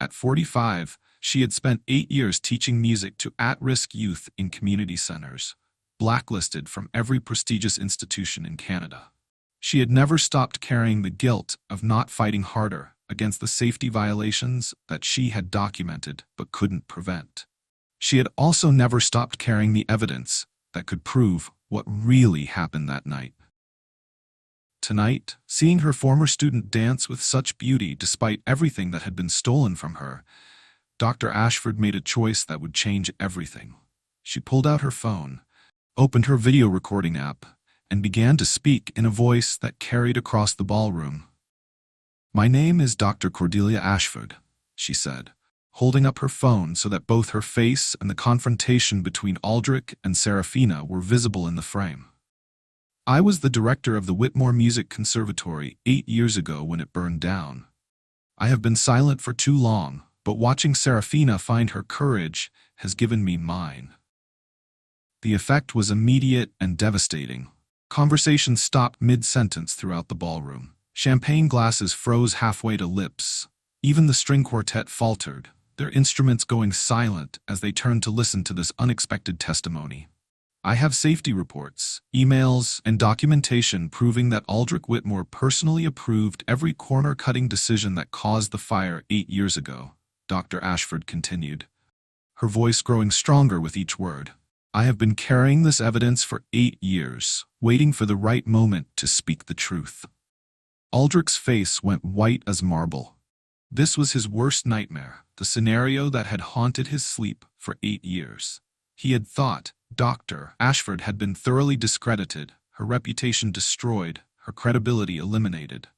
At 45, she had spent 8 years teaching music to at-risk youth in community centers, blacklisted from every prestigious institution in Canada. She had never stopped carrying the guilt of not fighting harder against the safety violations that she had documented but couldn't prevent. She had also never stopped carrying the evidence that could prove what really happened that night. Tonight, seeing her former student dance with such beauty despite everything that had been stolen from her, Dr. Ashford made a choice that would change everything. She pulled out her phone, opened her video recording app, and began to speak in a voice that carried across the ballroom. "My name is Dr. Cordelia Ashford," she said, holding up her phone so that both her face and the confrontation between Aldrich and Serafina were visible in the frame. "I was the director of the Whitmore Music Conservatory 8 years ago when it burned down. I have been silent for too long, but watching Serafina find her courage has given me mine." The effect was immediate and devastating. Conversation stopped mid-sentence throughout the ballroom. Champagne glasses froze halfway to lips. Even the string quartet faltered, their instruments going silent as they turned to listen to this unexpected testimony. "I have safety reports, emails, and documentation proving that Aldrich Whitmore personally approved every corner-cutting decision that caused the fire 8 years ago," Dr. Ashford continued, her voice growing stronger with each word. "I have been carrying this evidence for 8 years, waiting for the right moment to speak the truth." Aldrich's face went white as marble. This was his worst nightmare, the scenario that had haunted his sleep for 8 years. He had thought Dr. Ashford had been thoroughly discredited, her reputation destroyed, her credibility eliminated.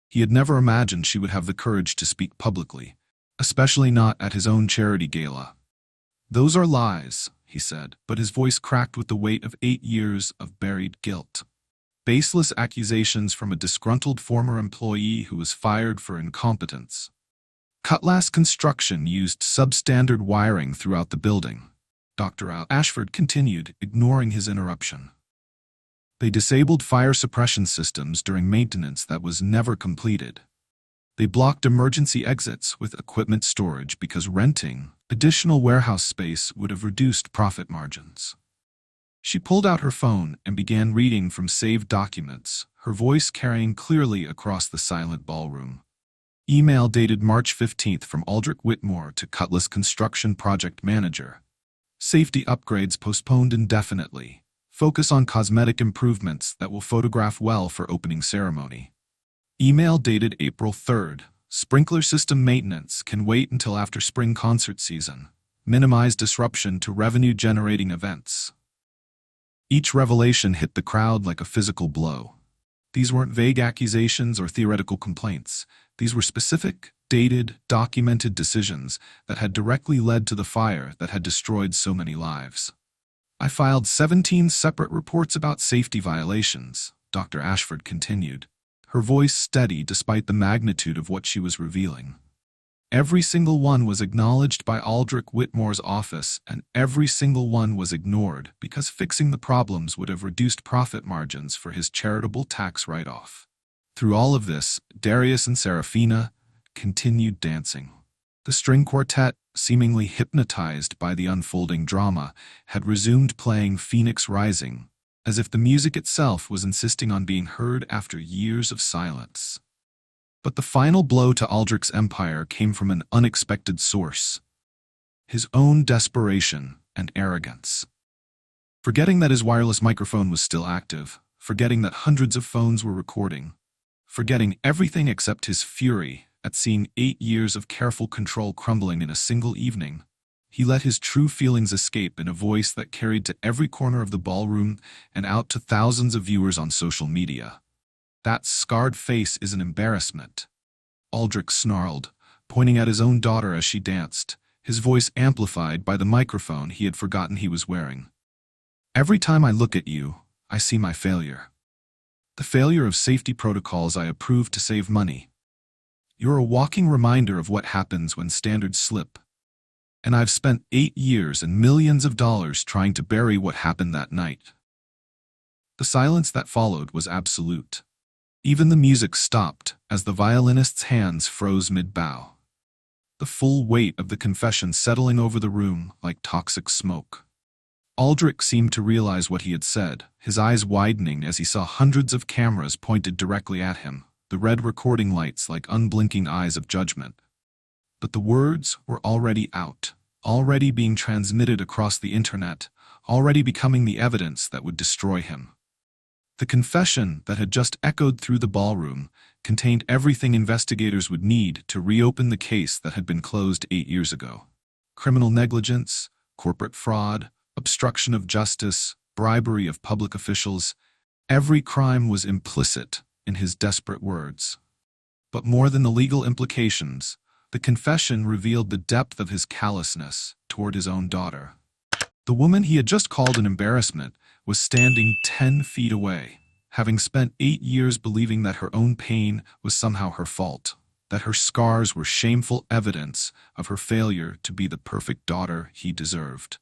He had never imagined she would have the courage to speak publicly, especially not at his own charity gala. "Those are lies," he said, but his voice cracked with the weight of 8 years of buried guilt. "Baseless accusations from a disgruntled former employee who was fired for incompetence. Cutlass Construction used substandard wiring throughout the building," Dr. Ashford continued, ignoring his interruption. "They disabled fire suppression systems during maintenance that was never completed. They blocked emergency exits with equipment storage because renting additional warehouse space would have reduced profit margins." She pulled out her phone and began reading from saved documents, her voice carrying clearly across the silent ballroom. Email dated March 15th from Aldrich Whitmore to Cutlass Construction Project Manager. "Safety upgrades postponed indefinitely. Focus on cosmetic improvements that will photograph well for opening ceremony." Email dated April 3rd. "Sprinkler system maintenance can wait until after spring concert season. Minimize disruption to revenue-generating events." Each revelation hit the crowd like a physical blow. These weren't vague accusations or theoretical complaints. These were specific, dated, documented decisions that had directly led to the fire that had destroyed so many lives. "I filed 17 separate reports about safety violations," Dr. Ashford continued, her voice steady despite the magnitude of what she was revealing. "Every single one was acknowledged by Aldrich Whitmore's office, and every single one was ignored because fixing the problems would have reduced profit margins for his charitable tax write-off." Through all of this, Darius and Serafina continued dancing. The string quartet, seemingly hypnotized by the unfolding drama, had resumed playing Phoenix Rising, as if the music itself was insisting on being heard after years of silence. But the final blow to Aldrich's empire came from an unexpected source: his own desperation and arrogance. Forgetting that his wireless microphone was still active, forgetting that hundreds of phones were recording, forgetting everything except his fury at seeing 8 years of careful control crumbling in a single evening, He let his true feelings escape in a voice that carried to every corner of the ballroom and out to thousands of viewers on social media. "That scarred face is an embarrassment," Aldrich snarled, pointing at his own daughter as she danced, his voice amplified by the microphone he had forgotten he was wearing. "Every time I look at you, I see my failure. The failure of safety protocols I approved to save money. You're a walking reminder of what happens when standards slip. And I've spent 8 years and millions of dollars trying to bury what happened that night." The silence that followed was absolute. Even the music stopped as the violinist's hands froze mid-bow, the full weight of the confession settling over the room like toxic smoke. Aldrich seemed to realize what he had said, his eyes widening as he saw hundreds of cameras pointed directly at him, the red recording lights like unblinking eyes of judgment. But the words were already out, already being transmitted across the internet, already becoming the evidence that would destroy him. The confession that had just echoed through the ballroom contained everything investigators would need to reopen the case that had been closed 8 years ago. Criminal negligence, corporate fraud, obstruction of justice, bribery of public officials, every crime was implicit in his desperate words. But more than the legal implications, the confession revealed the depth of his callousness toward his own daughter. The woman he had just called an embarrassment was standing 10 feet away, having spent 8 years believing that her own pain was somehow her fault, that her scars were shameful evidence of her failure to be the perfect daughter he deserved.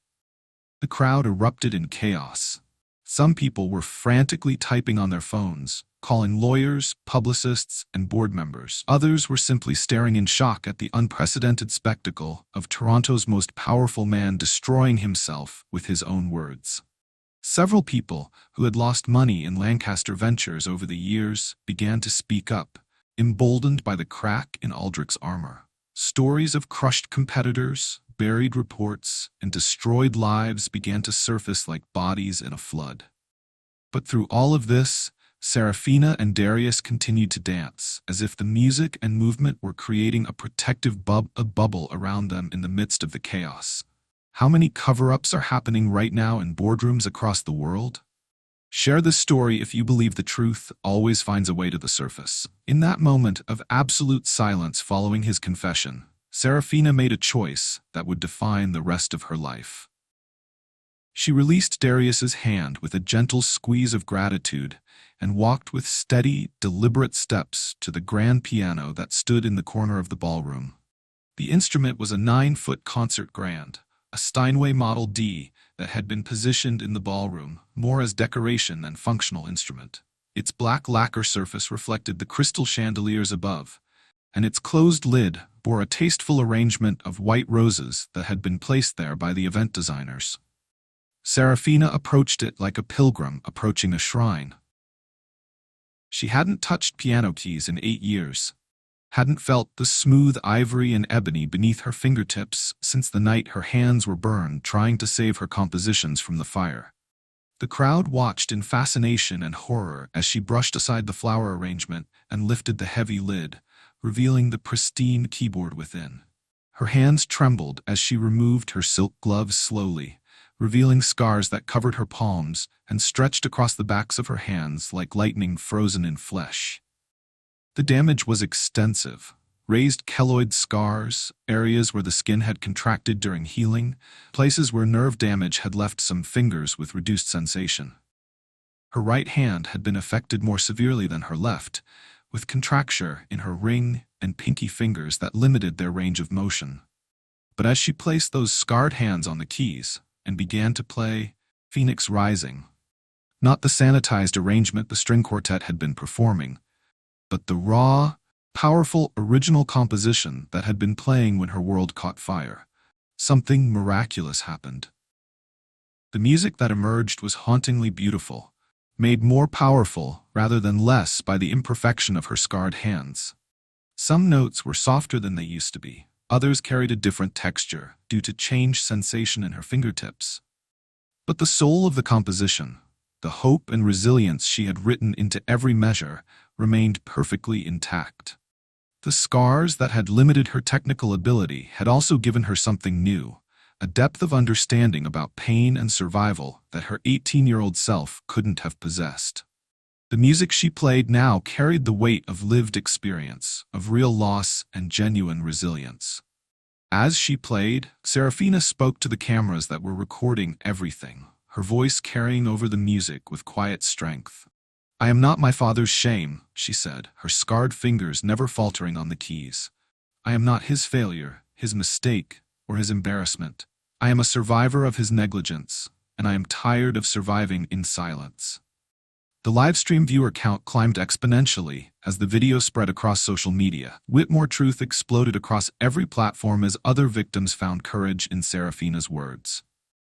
The crowd erupted in chaos. Some people were frantically typing on their phones, calling lawyers, publicists, and board members. Others were simply staring in shock at the unprecedented spectacle of Toronto's most powerful man destroying himself with his own words. Several people who had lost money in Lancaster ventures over the years began to speak up, emboldened by the crack in Aldrich's armor. Stories of crushed competitors, buried reports, and destroyed lives began to surface like bodies in a flood. But through all of this, Serafina and Darius continued to dance, as if the music and movement were creating a protective bubble around them in the midst of the chaos. How many cover-ups are happening right now in boardrooms across the world? Share this story if you believe the truth always finds a way to the surface. In that moment of absolute silence following his confession, Serafina made a choice that would define the rest of her life. She released Darius's hand with a gentle squeeze of gratitude and walked with steady, deliberate steps to the grand piano that stood in the corner of the ballroom. The instrument was a 9-foot concert grand, a Steinway Model D that had been positioned in the ballroom more as decoration than functional instrument. Its black lacquer surface reflected the crystal chandeliers above, and its closed lid bore a tasteful arrangement of white roses that had been placed there by the event designers. Serafina approached it like a pilgrim approaching a shrine. She hadn't touched piano keys in 8 years, hadn't felt the smooth ivory and ebony beneath her fingertips since the night her hands were burned trying to save her compositions from the fire. The crowd watched in fascination and horror as she brushed aside the flower arrangement and lifted the heavy lid, revealing the pristine keyboard within. Her hands trembled as she removed her silk gloves slowly, revealing scars that covered her palms and stretched across the backs of her hands like lightning frozen in flesh. The damage was extensive. Raised keloid scars, areas where the skin had contracted during healing, places where nerve damage had left some fingers with reduced sensation. Her right hand had been affected more severely than her left, with contracture in her ring and pinky fingers that limited their range of motion. But as she placed those scarred hands on the keys and began to play Phoenix Rising, not the sanitized arrangement the string quartet had been performing, but the raw, powerful original composition that had been playing when her world caught fire, something miraculous happened. The music that emerged was hauntingly beautiful, made more powerful rather than less by the imperfection of her scarred hands. Some notes were softer than they used to be, others carried a different texture due to changed sensation in her fingertips. But the soul of the composition, the hope and resilience she had written into every measure, remained perfectly intact. The scars that had limited her technical ability had also given her something new, a depth of understanding about pain and survival that her 18-year-old self couldn't have possessed. The music she played now carried the weight of lived experience, of real loss and genuine resilience. As she played, Serafina spoke to the cameras that were recording everything, her voice carrying over the music with quiet strength. "I am not my father's shame," she said, her scarred fingers never faltering on the keys. "I am not his failure, his mistake, or his embarrassment. I am a survivor of his negligence, and I am tired of surviving in silence." The livestream viewer count climbed exponentially as the video spread across social media. Whitmore truth exploded across every platform as other victims found courage in Serafina's words.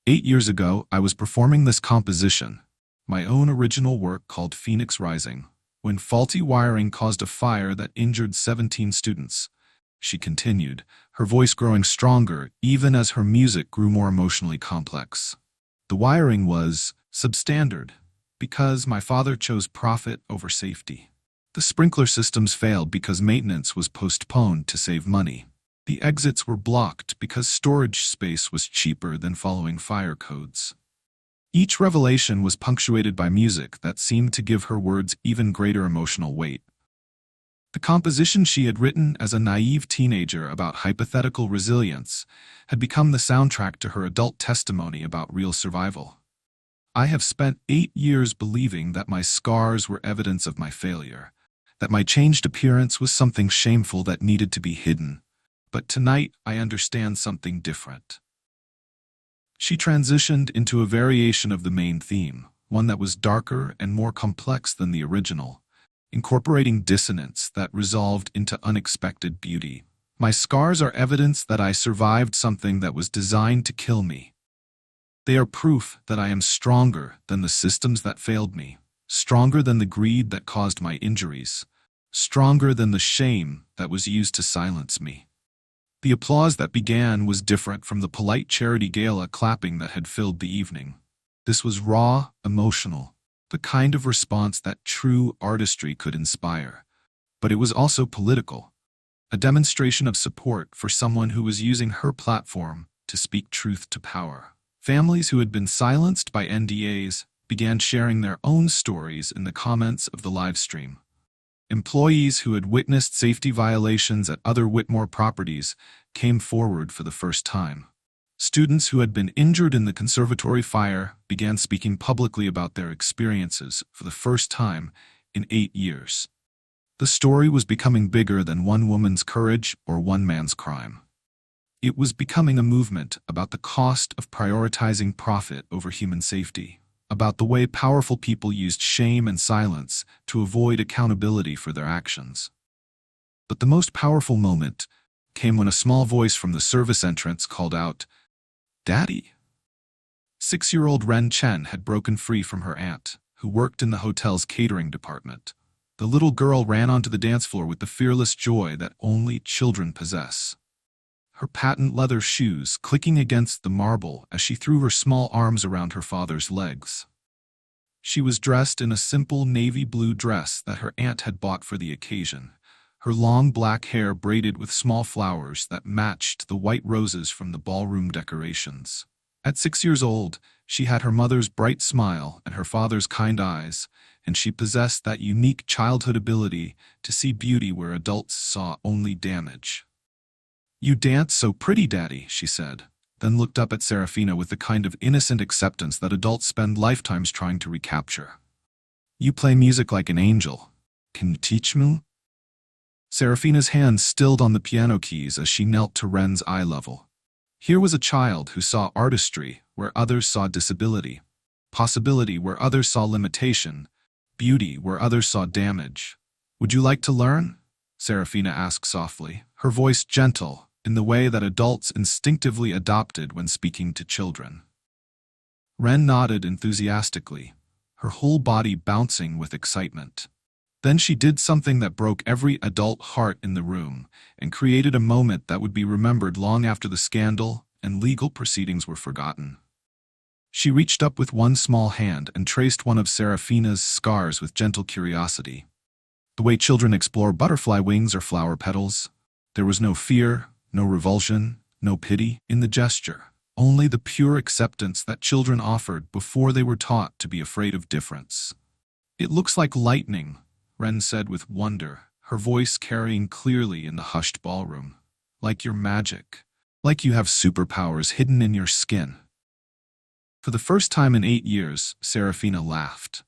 8 years ago, I was performing this composition, my own original work called Phoenix Rising, when faulty wiring caused a fire that injured 17 students. She continued, her voice growing stronger even as her music grew more emotionally complex. "The wiring was substandard, because my father chose profit over safety. The sprinkler systems failed because maintenance was postponed to save money. The exits were blocked because storage space was cheaper than following fire codes." Each revelation was punctuated by music that seemed to give her words even greater emotional weight. The composition she had written as a naive teenager about hypothetical resilience had become the soundtrack to her adult testimony about real survival. "I have spent 8 years believing that my scars were evidence of my failure, that my changed appearance was something shameful that needed to be hidden. But tonight I understand something different." She transitioned into a variation of the main theme, one that was darker and more complex than the original, incorporating dissonance that resolved into unexpected beauty. "My scars are evidence that I survived something that was designed to kill me. They are proof that I am stronger than the systems that failed me, stronger than the greed that caused my injuries, stronger than the shame that was used to silence me." The applause that began was different from the polite charity gala clapping that had filled the evening. This was raw, emotional, the kind of response that true artistry could inspire. But it was also political, a demonstration of support for someone who was using her platform to speak truth to power. Families who had been silenced by NDAs began sharing their own stories in the comments of the livestream. Employees who had witnessed safety violations at other Whitmore properties came forward for the first time. Students who had been injured in the conservatory fire began speaking publicly about their experiences for the first time in 8 years. The story was becoming bigger than one woman's courage or one man's crime. It was becoming a movement about the cost of prioritizing profit over human safety, about the way powerful people used shame and silence to avoid accountability for their actions. But the most powerful moment came when a small voice from the service entrance called out, "Daddy." 6-year-old Ren Chen had broken free from her aunt, who worked in the hotel's catering department. The little girl ran onto the dance floor with the fearless joy that only children possess. Her patent leather shoes clicking against the marble as she threw her small arms around her father's legs. She was dressed in a simple navy blue dress that her aunt had bought for the occasion, her long black hair braided with small flowers that matched the white roses from the ballroom decorations. At 6 years old, she had her mother's bright smile and her father's kind eyes, and she possessed that unique childhood ability to see beauty where adults saw only damage. "You dance so pretty, Daddy," she said, then looked up at Serafina with the kind of innocent acceptance that adults spend lifetimes trying to recapture. "You play music like an angel. Can you teach me?" Serafina's hands stilled on the piano keys as she knelt to Ren's eye level. Here was a child who saw artistry where others saw disability, possibility where others saw limitation, beauty where others saw damage. "Would you like to learn?" Serafina asked softly, her voice gentle, in the way that adults instinctively adopted when speaking to children. Ren nodded enthusiastically, her whole body bouncing with excitement. Then she did something that broke every adult heart in the room and created a moment that would be remembered long after the scandal and legal proceedings were forgotten. She reached up with one small hand and traced one of Serafina's scars with gentle curiosity. The way children explore butterfly wings or flower petals, there was no fear, no revulsion, no pity in the gesture. only the pure acceptance that children offered before they were taught to be afraid of difference. "It looks like lightning," Ren said with wonder, her voice carrying clearly in the hushed ballroom. "Like your magic. Like you have superpowers hidden in your skin." For the first time in 8 years, Serafina laughed.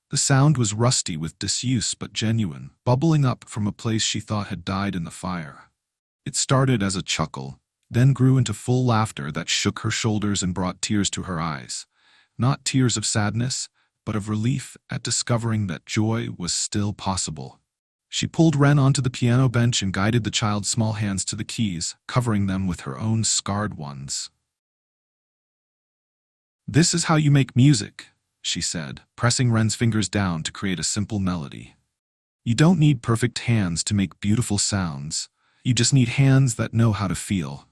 The sound was rusty with disuse but genuine, bubbling up from a place she thought had died in the fire. It started as a chuckle, then grew into full laughter that shook her shoulders and brought tears to her eyes. Not tears of sadness, but of relief at discovering that joy was still possible. She pulled Ren onto the piano bench and guided the child's small hands to the keys, covering them with her own scarred ones. "This is how you make music," she said, pressing Ren's fingers down to create a simple melody. "You don't need perfect hands to make beautiful sounds. You just need hands that know how to feel."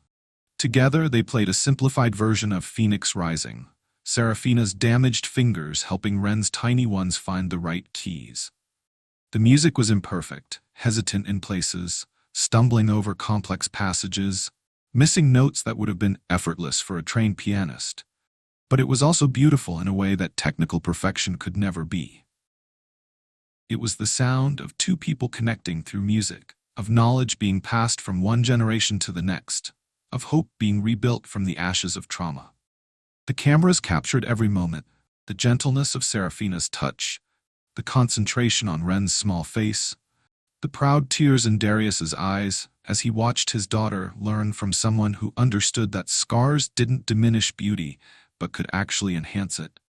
Together, they played a simplified version of Phoenix Rising, Serafina's damaged fingers helping Ren's tiny ones find the right keys. The music was imperfect, hesitant in places, stumbling over complex passages, missing notes that would have been effortless for a trained pianist. But it was also beautiful in a way that technical perfection could never be. It was the sound of two people connecting through music, of knowledge being passed from one generation to the next, of hope being rebuilt from the ashes of trauma. The cameras captured every moment, the gentleness of Serafina's touch, the concentration on Ren's small face, the proud tears in Darius's eyes as he watched his daughter learn from someone who understood that scars didn't diminish beauty, but could actually enhance it.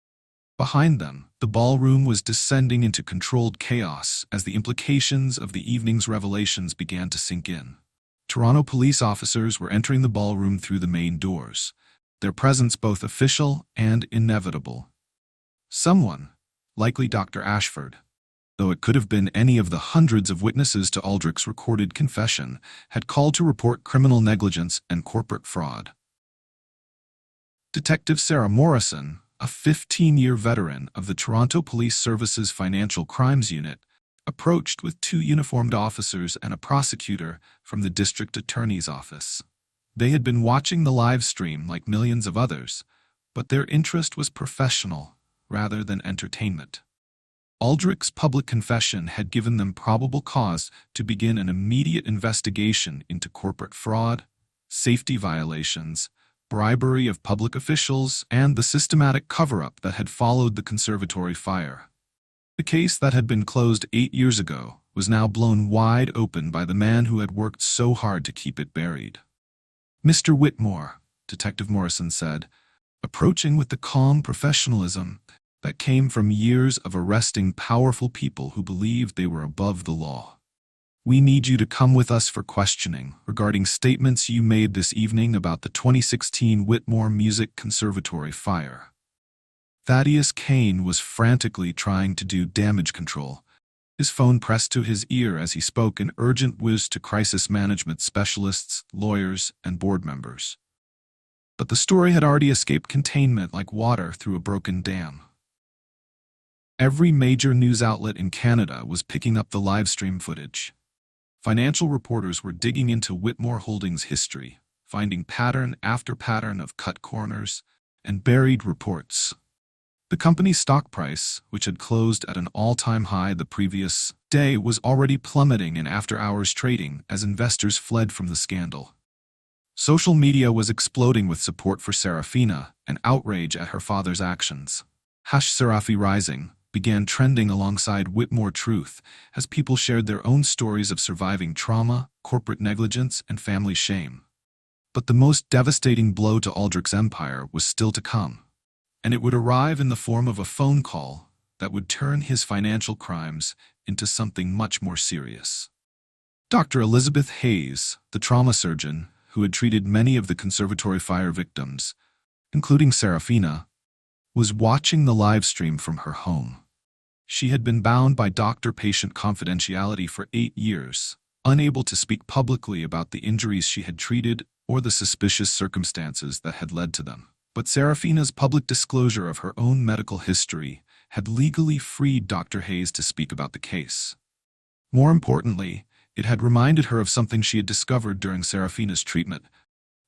Behind them, the ballroom was descending into controlled chaos as the implications of the evening's revelations began to sink in. Toronto police officers were entering the ballroom through the main doors, their presence both official and inevitable. Someone, likely Dr. Ashford, though it could have been any of the hundreds of witnesses to Aldrich's recorded confession, had called to report criminal negligence and corporate fraud. Detective Sarah Morrison, a 15-year veteran of the Toronto Police Service's Financial Crimes Unit, approached with 2 uniformed officers and a prosecutor from the district attorney's office. They had been watching the live stream like millions of others, but their interest was professional rather than entertainment. Aldrich's public confession had given them probable cause to begin an immediate investigation into corporate fraud, safety violations, bribery of public officials, and the systematic cover-up that had followed the conservatory fire. The case that had been closed 8 years ago was now blown wide open by the man who had worked so hard to keep it buried. "Mr. Whitmore," Detective Morrison said, approaching with the calm professionalism that came from years of arresting powerful people who believed they were above the law. "We need you to come with us for questioning regarding statements you made this evening about the 2016 Whitmore Music Conservatory fire." Thaddeus Kane was frantically trying to do damage control, his phone pressed to his ear as he spoke in urgent whiz to crisis management specialists, lawyers, and board members. But the story had already escaped containment like water through a broken dam. Every major news outlet in Canada was picking up the live stream footage. Financial reporters were digging into Whitmore Holdings' history, finding pattern after pattern of cut corners and buried reports. The company's stock price, which had closed at an all-time high the previous day, was already plummeting in after-hours trading as investors fled from the scandal. Social media was exploding with support for Serafina and outrage at her father's actions. #Serafi Rising began trending alongside Whitmore Truth as people shared their own stories of surviving trauma, corporate negligence, and family shame. But the most devastating blow to Aldrich's empire was still to come, and it would arrive in the form of a phone call that would turn his financial crimes into something much more serious. Dr. Elizabeth Hayes, the trauma surgeon who had treated many of the conservatory fire victims, including Serafina, was watching the live stream from her home. She had been bound by doctor-patient confidentiality for 8 years, unable to speak publicly about the injuries she had treated or the suspicious circumstances that had led to them. But Serafina's public disclosure of her own medical history had legally freed Dr. Hayes to speak about the case. More importantly, it had reminded her of something she had discovered during Serafina's treatment.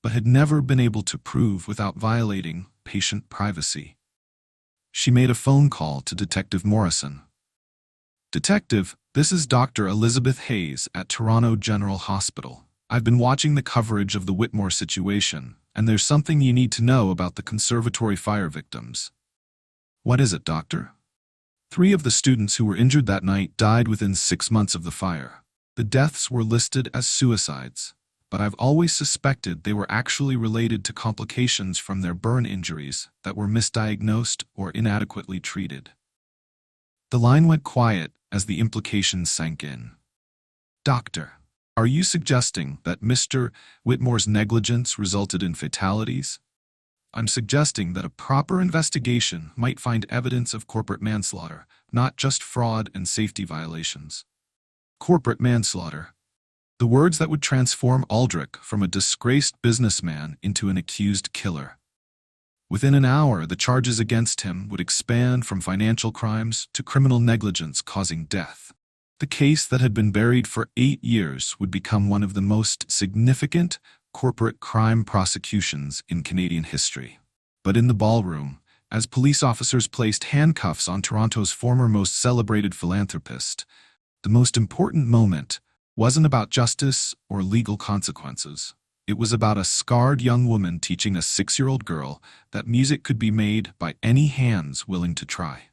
but had never been able to prove without violating patient privacy. She made a phone call to Detective Morrison. "Detective, this is Dr. Elizabeth Hayes at Toronto General Hospital. I've been watching the coverage of the Whitmore situation, and there's something you need to know about the conservatory fire victims." "What is it, doctor?" 3 of the students who were injured that night died within 6 months of the fire. The deaths were listed as suicides, but I've always suspected they were actually related to complications from their burn injuries that were misdiagnosed or inadequately treated. The line went quiet as the implications sank in. "Doctor, are you suggesting that Mr. Whitmore's negligence resulted in fatalities?" "I'm suggesting that a proper investigation might find evidence of corporate manslaughter, not just fraud and safety violations." Corporate manslaughter. The words that would transform Aldrich from a disgraced businessman into an accused killer. Within an hour, the charges against him would expand from financial crimes to criminal negligence causing death. The case that had been buried for 8 years would become one of the most significant corporate crime prosecutions in Canadian history. But in the ballroom, as police officers placed handcuffs on Toronto's former most celebrated philanthropist, the most important moment wasn't about justice or legal consequences. It was about a scarred young woman teaching a 6-year-old girl that music could be made by any hands willing to try.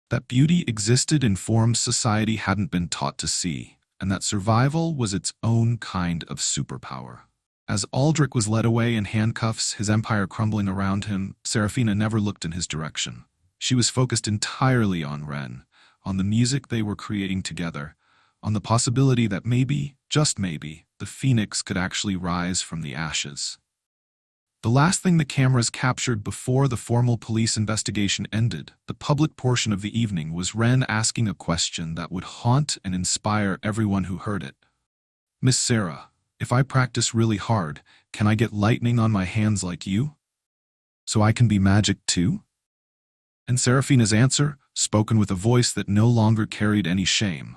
That beauty existed in forms society hadn't been taught to see, and that survival was its own kind of superpower. As Aldrich was led away in handcuffs, his empire crumbling around him, Serafina never looked in his direction. She was focused entirely on Ren, on the music they were creating together, on the possibility that maybe, just maybe, the phoenix could actually rise from the ashes. The last thing the cameras captured before the formal police investigation ended, the public portion of the evening, was Ren asking a question that would haunt and inspire everyone who heard it. "Miss Sarah, if I practice really hard, can I get lightning on my hands like you? So I can be magic too?" And Serafina's answer, spoken with a voice that no longer carried any shame: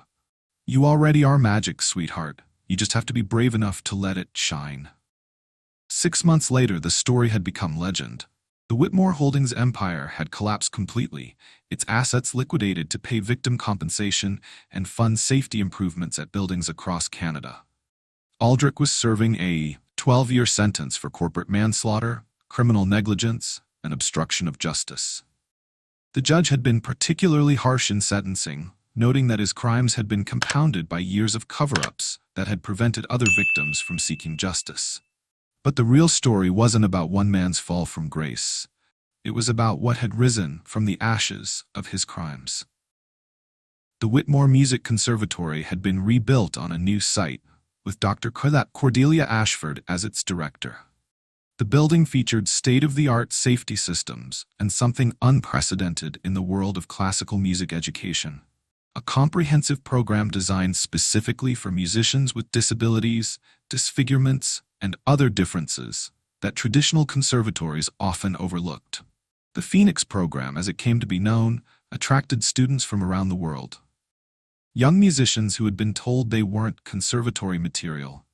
"You already are magic, sweetheart. You just have to be brave enough to let it shine." 6 months later, the story had become legend. The Whitmore Holdings empire had collapsed completely, its assets liquidated to pay victim compensation and fund safety improvements at buildings across Canada. Aldrich was serving a 12-year sentence for corporate manslaughter, criminal negligence, and obstruction of justice. The judge had been particularly harsh in sentencing, noting that his crimes had been compounded by years of cover-ups that had prevented other victims from seeking justice. But the real story wasn't about one man's fall from grace. It was about what had risen from the ashes of his crimes. The Whitmore Music Conservatory had been rebuilt on a new site, with Dr. Cordelia Ashford as its director. The building featured state-of-the-art safety systems and something unprecedented in the world of classical music education: a comprehensive program designed specifically for musicians with disabilities, disfigurements, and other differences that traditional conservatories often overlooked. The Phoenix program, as it came to be known, attracted students from around the world. Young musicians who had been told they weren't conservatory material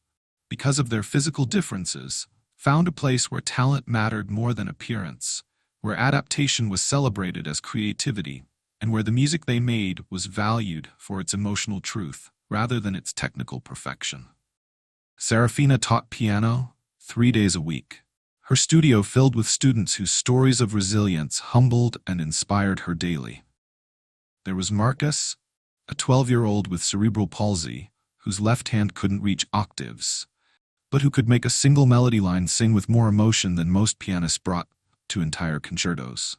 because of their physical differences found a place where talent mattered more than appearance, where adaptation was celebrated as creativity, and where the music they made was valued for its emotional truth rather than its technical perfection. Serafina taught piano 3 days a week, her studio filled with students whose stories of resilience humbled and inspired her daily. There was Marcus, a 12-year-old with cerebral palsy, whose left hand couldn't reach octaves, but who could make a single melody line sing with more emotion than most pianists brought to entire concertos.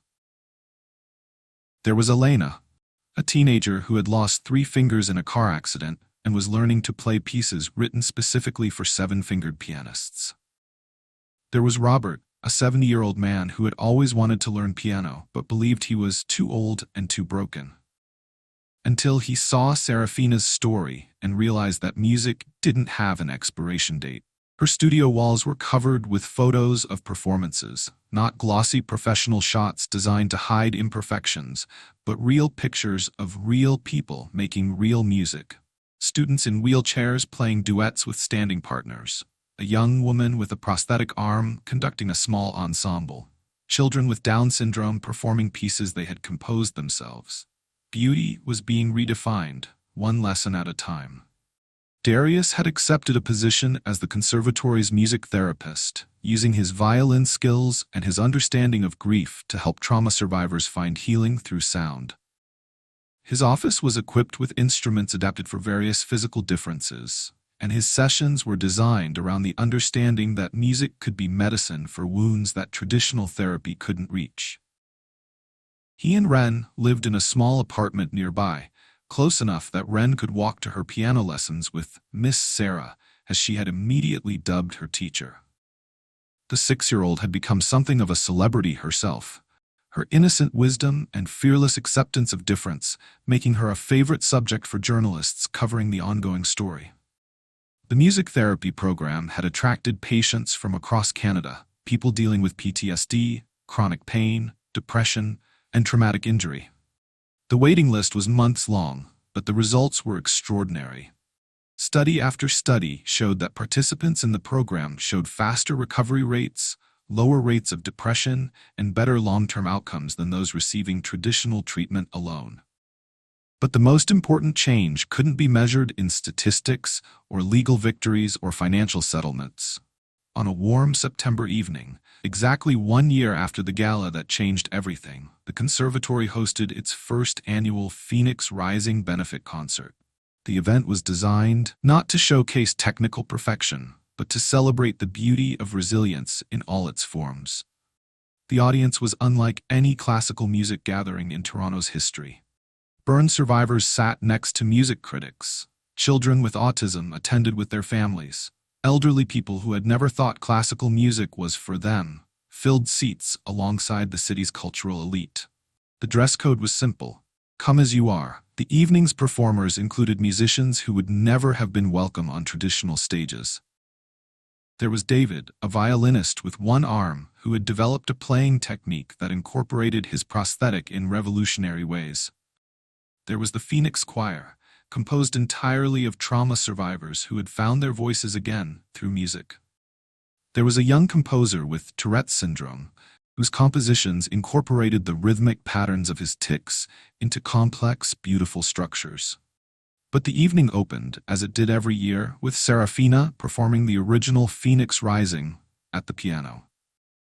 There was Elena, a teenager who had lost 3 fingers in a car accident and was learning to play pieces written specifically for 7-fingered pianists. There was Robert, a 70-year-old man who had always wanted to learn piano but believed he was too old and too broken. Until he saw Serafina's story and realized that music didn't have an expiration date. Her studio walls were covered with photos of performances, not glossy professional shots designed to hide imperfections, but real pictures of real people making real music. Students in wheelchairs playing duets with standing partners. a young woman with a prosthetic arm conducting a small ensemble, children with Down syndrome performing pieces they had composed themselves. Beauty was being redefined, one lesson at a time. Darius had accepted a position as the conservatory's music therapist, using his violin skills and his understanding of grief to help trauma survivors find healing through sound. His office was equipped with instruments adapted for various physical differences, and his sessions were designed around the understanding that music could be medicine for wounds that traditional therapy couldn't reach. He and Ren lived in a small apartment nearby, close enough that Ren could walk to her piano lessons with Miss Sarah, as she had immediately dubbed her teacher. The 6-year-old had become something of a celebrity herself, her innocent wisdom and fearless acceptance of difference making her a favorite subject for journalists covering the ongoing story. The music therapy program had attracted patients from across Canada, people dealing with PTSD, chronic pain, depression, and traumatic injury. The waiting list was months long, but the results were extraordinary. Study after study showed that participants in the program showed faster recovery rates, lower rates of depression, and better long-term outcomes than those receiving traditional treatment alone. But the most important change couldn't be measured in statistics or legal victories or financial settlements. On a warm September evening, exactly 1 year after the gala that changed everything, the conservatory hosted its first annual Phoenix Rising benefit concert. The event was designed not to showcase technical perfection, but to celebrate the beauty of resilience in all its forms. The audience was unlike any classical music gathering in Toronto's history. Burn survivors sat next to music critics. Children with autism attended with their families. Elderly people who had never thought classical music was for them filled seats alongside the city's cultural elite. The dress code was simple. Come as you are. The evening's performers included musicians who would never have been welcome on traditional stages. There was David, a violinist with one arm, who had developed a playing technique that incorporated his prosthetic in revolutionary ways. There was the Phoenix Choir, composed entirely of trauma survivors who had found their voices again through music. There was a young composer with Tourette's syndrome, whose compositions incorporated the rhythmic patterns of his tics into complex, beautiful structures. But the evening opened, as it did every year, with Serafina performing the original Phoenix Rising at the piano.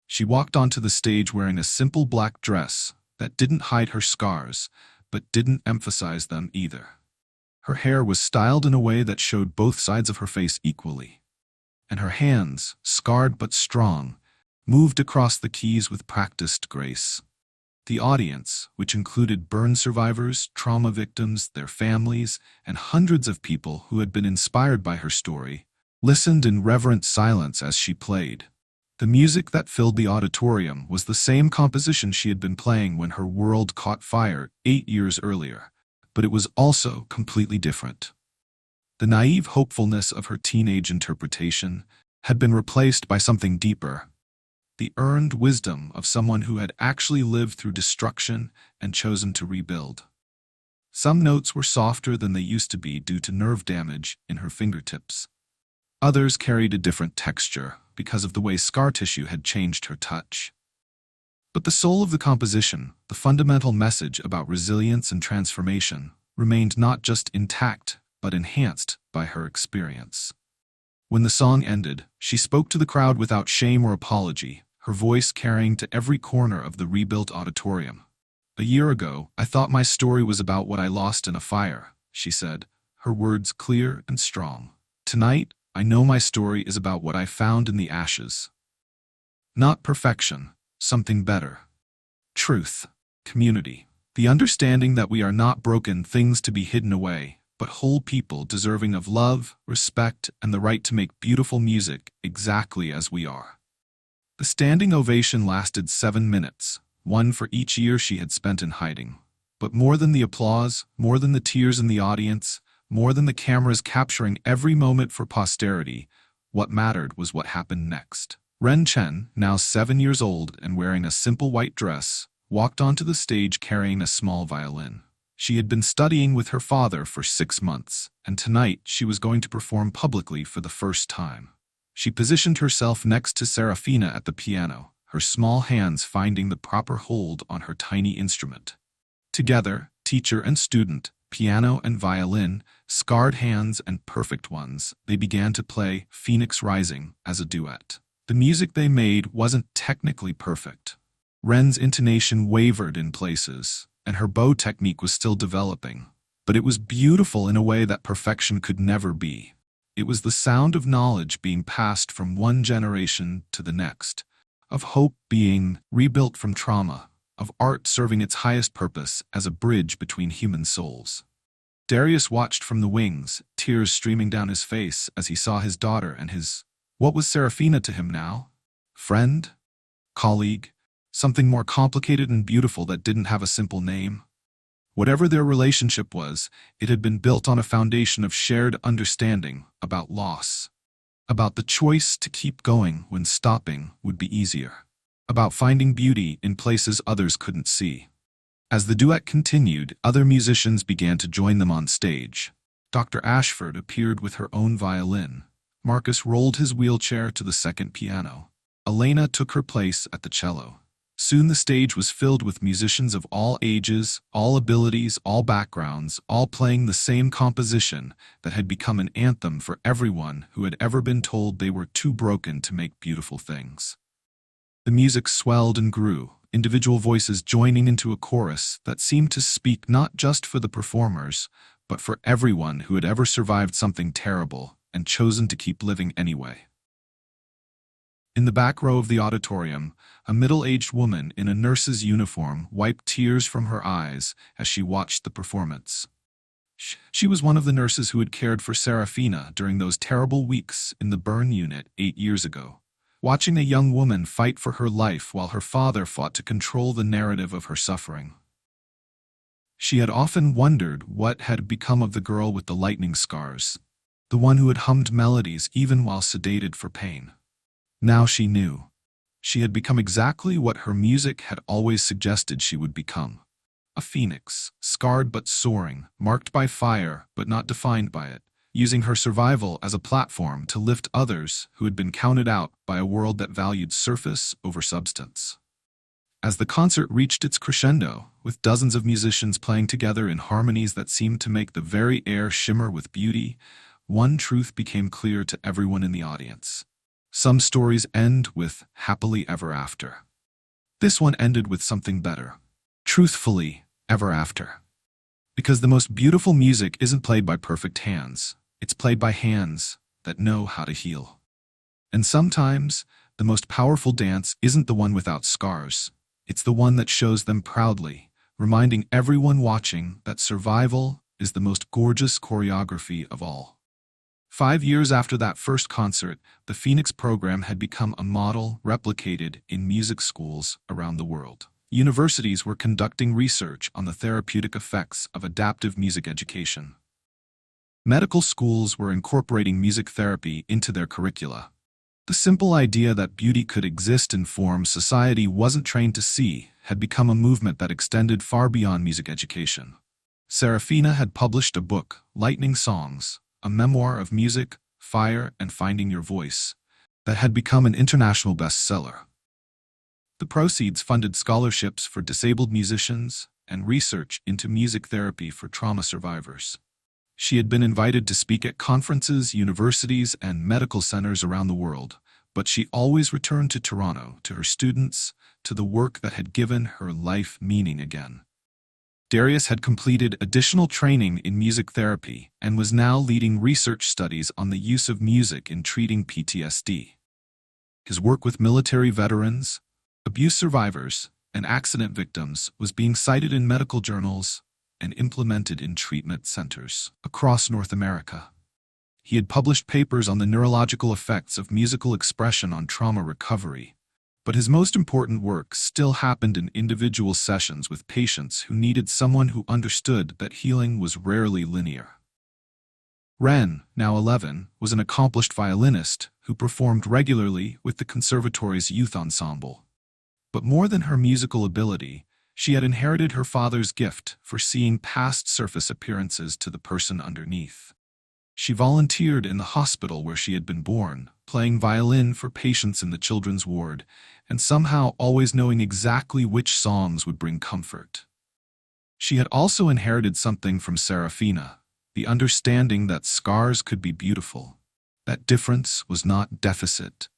She walked onto the stage wearing a simple black dress that didn't hide her scars, but didn't emphasize them either. Her hair was styled in a way that showed both sides of her face equally, and her hands, scarred but strong, moved across the keys with practiced grace. The audience, which included burn survivors, trauma victims, their families, and hundreds of people who had been inspired by her story, listened in reverent silence as she played. The music that filled the auditorium was the same composition she had been playing when her world caught fire 8 years earlier, but it was also completely different. The naive hopefulness of her teenage interpretation had been replaced by something deeper, the earned wisdom of someone who had actually lived through destruction and chosen to rebuild. Some notes were softer than they used to be due to nerve damage in her fingertips. Others carried a different texture because of the way scar tissue had changed her touch. But the soul of the composition, the fundamental message about resilience and transformation, remained not just intact, but enhanced by her experience. When the song ended, she spoke to the crowd without shame or apology, her voice carrying to every corner of the rebuilt auditorium. "A year ago, I thought my story was about what I lost in a fire," she said, her words clear and strong. "Tonight, I know my story is about what I found in the ashes. Not perfection, something better. Truth, community, the understanding that we are not broken things to be hidden away, but whole people deserving of love, respect, and the right to make beautiful music exactly as we are." The standing ovation lasted 7 minutes, one for each year she had spent in hiding. But more than the applause, more than the tears in the audience, more than the cameras capturing every moment for posterity, what mattered was what happened next. Ren Chen, now 7 years old and wearing a simple white dress, walked onto the stage carrying a small violin. She had been studying with her father for 6 months, and tonight she was going to perform publicly for the first time. She positioned herself next to Serafina at the piano, her small hands finding the proper hold on her tiny instrument. Together, teacher and student, piano and violin, scarred hands and perfect ones, they began to play Phoenix Rising as a duet. The music they made wasn't technically perfect. Ren's intonation wavered in places, and her bow technique was still developing. But it was beautiful in a way that perfection could never be. It was the sound of knowledge being passed from one generation to the next, of hope being rebuilt from trauma, of art serving its highest purpose as a bridge between human souls. Darius watched from the wings, tears streaming down his face as he saw his daughter and his... What was Serafina to him now? Friend? Colleague? Something more complicated and beautiful that didn't have a simple name? Whatever their relationship was, it had been built on a foundation of shared understanding about loss, about the choice to keep going when stopping would be easier, about finding beauty in places others couldn't see. As the duet continued, other musicians began to join them on stage. Dr. Ashford appeared with her own violin. Marcus rolled his wheelchair to the second piano. Elena took her place at the cello. Soon the stage was filled with musicians of all ages, all abilities, all backgrounds, all playing the same composition that had become an anthem for everyone who had ever been told they were too broken to make beautiful things. The music swelled and grew, individual voices joining into a chorus that seemed to speak not just for the performers, but for everyone who had ever survived something terrible and chosen to keep living anyway. In the back row of the auditorium, a middle-aged woman in a nurse's uniform wiped tears from her eyes as she watched the performance. She was one of the nurses who had cared for Serafina during those terrible weeks in the burn unit 8 years ago, watching a young woman fight for her life while her father fought to control the narrative of her suffering. She had often wondered what had become of the girl with the lightning scars, the one who had hummed melodies even while sedated for pain. Now she knew. She had become exactly what her music had always suggested she would become. A phoenix, scarred but soaring, marked by fire but not defined by it, using her survival as a platform to lift others who had been counted out by a world that valued surface over substance. As the concert reached its crescendo, with dozens of musicians playing together in harmonies that seemed to make the very air shimmer with beauty, one truth became clear to everyone in the audience. Some stories end with happily ever after. This one ended with something better. Truthfully, ever after. Because the most beautiful music isn't played by perfect hands. It's played by hands that know how to heal. And sometimes, the most powerful dance isn't the one without scars. It's the one that shows them proudly, reminding everyone watching that survival is the most gorgeous choreography of all. 5 years after that first concert, the Phoenix program had become a model replicated in music schools around the world. Universities were conducting research on the therapeutic effects of adaptive music education. Medical schools were incorporating music therapy into their curricula. The simple idea that beauty could exist in forms society wasn't trained to see had become a movement that extended far beyond music education. Serafina had published a book, Lightning Songs, a memoir of music, fire, and finding your voice, that had become an international bestseller. The proceeds funded scholarships for disabled musicians and research into music therapy for trauma survivors. She had been invited to speak at conferences, universities, and medical centers around the world, but she always returned to Toronto, to her students, to the work that had given her life meaning again. Darius had completed additional training in music therapy and was now leading research studies on the use of music in treating PTSD. His work with military veterans, abuse survivors, and accident victims was being cited in medical journals and implemented in treatment centers across North America. He had published papers on the neurological effects of musical expression on trauma recovery, but his most important work still happened in individual sessions with patients who needed someone who understood that healing was rarely linear. Ren, now 11, was an accomplished violinist who performed regularly with the conservatory's youth ensemble. But more than her musical ability, she had inherited her father's gift for seeing past surface appearances to the person underneath. She volunteered in the hospital where she had been born, playing violin for patients in the children's ward, and somehow always knowing exactly which songs would bring comfort. She had also inherited something from Serafina, the understanding that scars could be beautiful, that difference was not deficit,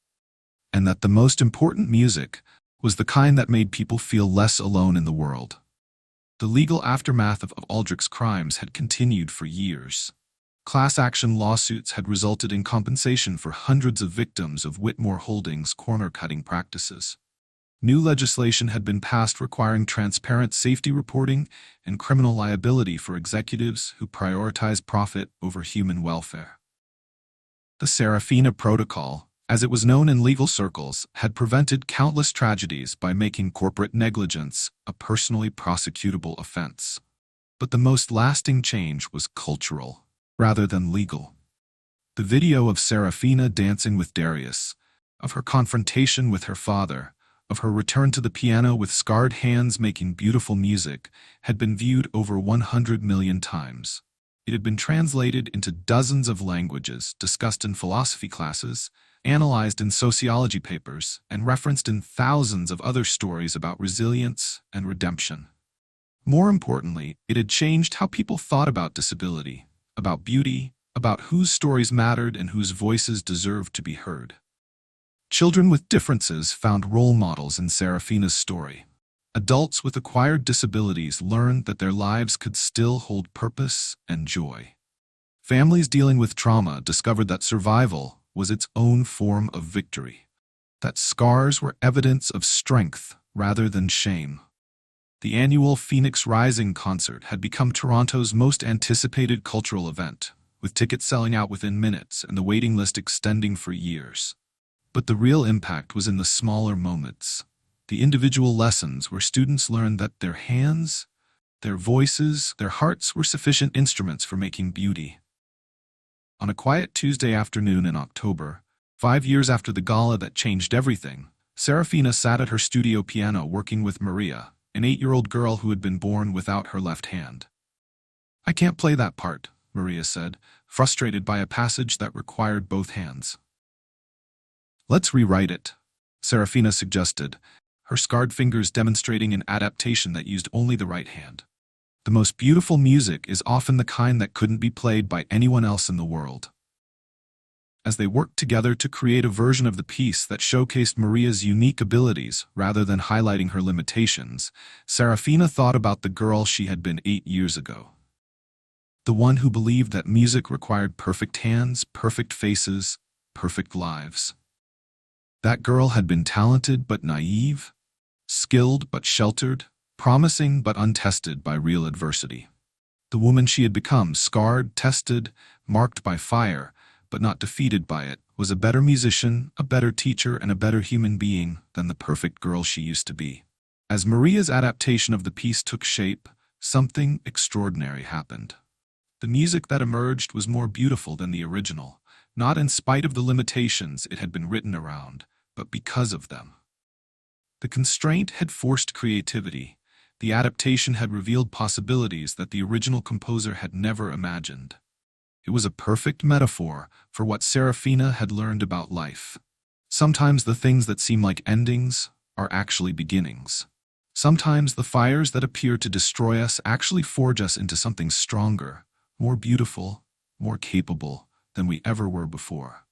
and that the most important music was the kind that made people feel less alone in the world. The legal aftermath of Aldrich's crimes had continued for years. Class action lawsuits had resulted in compensation for hundreds of victims of Whitmore Holdings' corner-cutting practices. New legislation had been passed requiring transparent safety reporting and criminal liability for executives who prioritize profit over human welfare. The Serafina Protocol, as it was known in legal circles, had prevented countless tragedies by making corporate negligence a personally prosecutable offense. But the most lasting change was cultural, rather than legal. The video of Serafina dancing with Darius, of her confrontation with her father, of her return to the piano with scarred hands making beautiful music, had been viewed over 100 million times. It had been translated into dozens of languages, discussed in philosophy classes, analyzed in sociology papers, and referenced in thousands of other stories about resilience and redemption. More importantly, it had changed how people thought about disability, about beauty, about whose stories mattered and whose voices deserved to be heard. Children with differences found role models in Serafina's story. Adults with acquired disabilities learned that their lives could still hold purpose and joy. Families dealing with trauma discovered that survival was its own form of victory, that scars were evidence of strength rather than shame. The annual Phoenix Rising concert had become Toronto's most anticipated cultural event, with tickets selling out within minutes and the waiting list extending for years. But the real impact was in the smaller moments, the individual lessons where students learned that their hands, their voices, their hearts were sufficient instruments for making beauty. On a quiet Tuesday afternoon in October, 5 years after the gala that changed everything, Serafina sat at her studio piano working with Maria, an 8-year-old girl who had been born without her left hand. "I can't play that part," Maria said, frustrated by a passage that required both hands. "Let's rewrite it," Serafina suggested, her scarred fingers demonstrating an adaptation that used only the right hand. The most beautiful music is often the kind that couldn't be played by anyone else in the world. As they worked together to create a version of the piece that showcased Maria's unique abilities rather than highlighting her limitations, Serafina thought about the girl she had been 8 years ago. The one who believed that music required perfect hands, perfect faces, perfect lives. That girl had been talented but naive, skilled but sheltered, promising but untested by real adversity. The woman she had become, scarred, tested, marked by fire, but not defeated by it, was a better musician, a better teacher, and a better human being than the perfect girl she used to be. As Maria's adaptation of the piece took shape, something extraordinary happened. The music that emerged was more beautiful than the original, not in spite of the limitations it had been written around, but because of them. The constraint had forced creativity. The adaptation had revealed possibilities that the original composer had never imagined. It was a perfect metaphor for what Serafina had learned about life. Sometimes the things that seem like endings are actually beginnings. Sometimes the fires that appear to destroy us actually forge us into something stronger, more beautiful, more capable than we ever were before.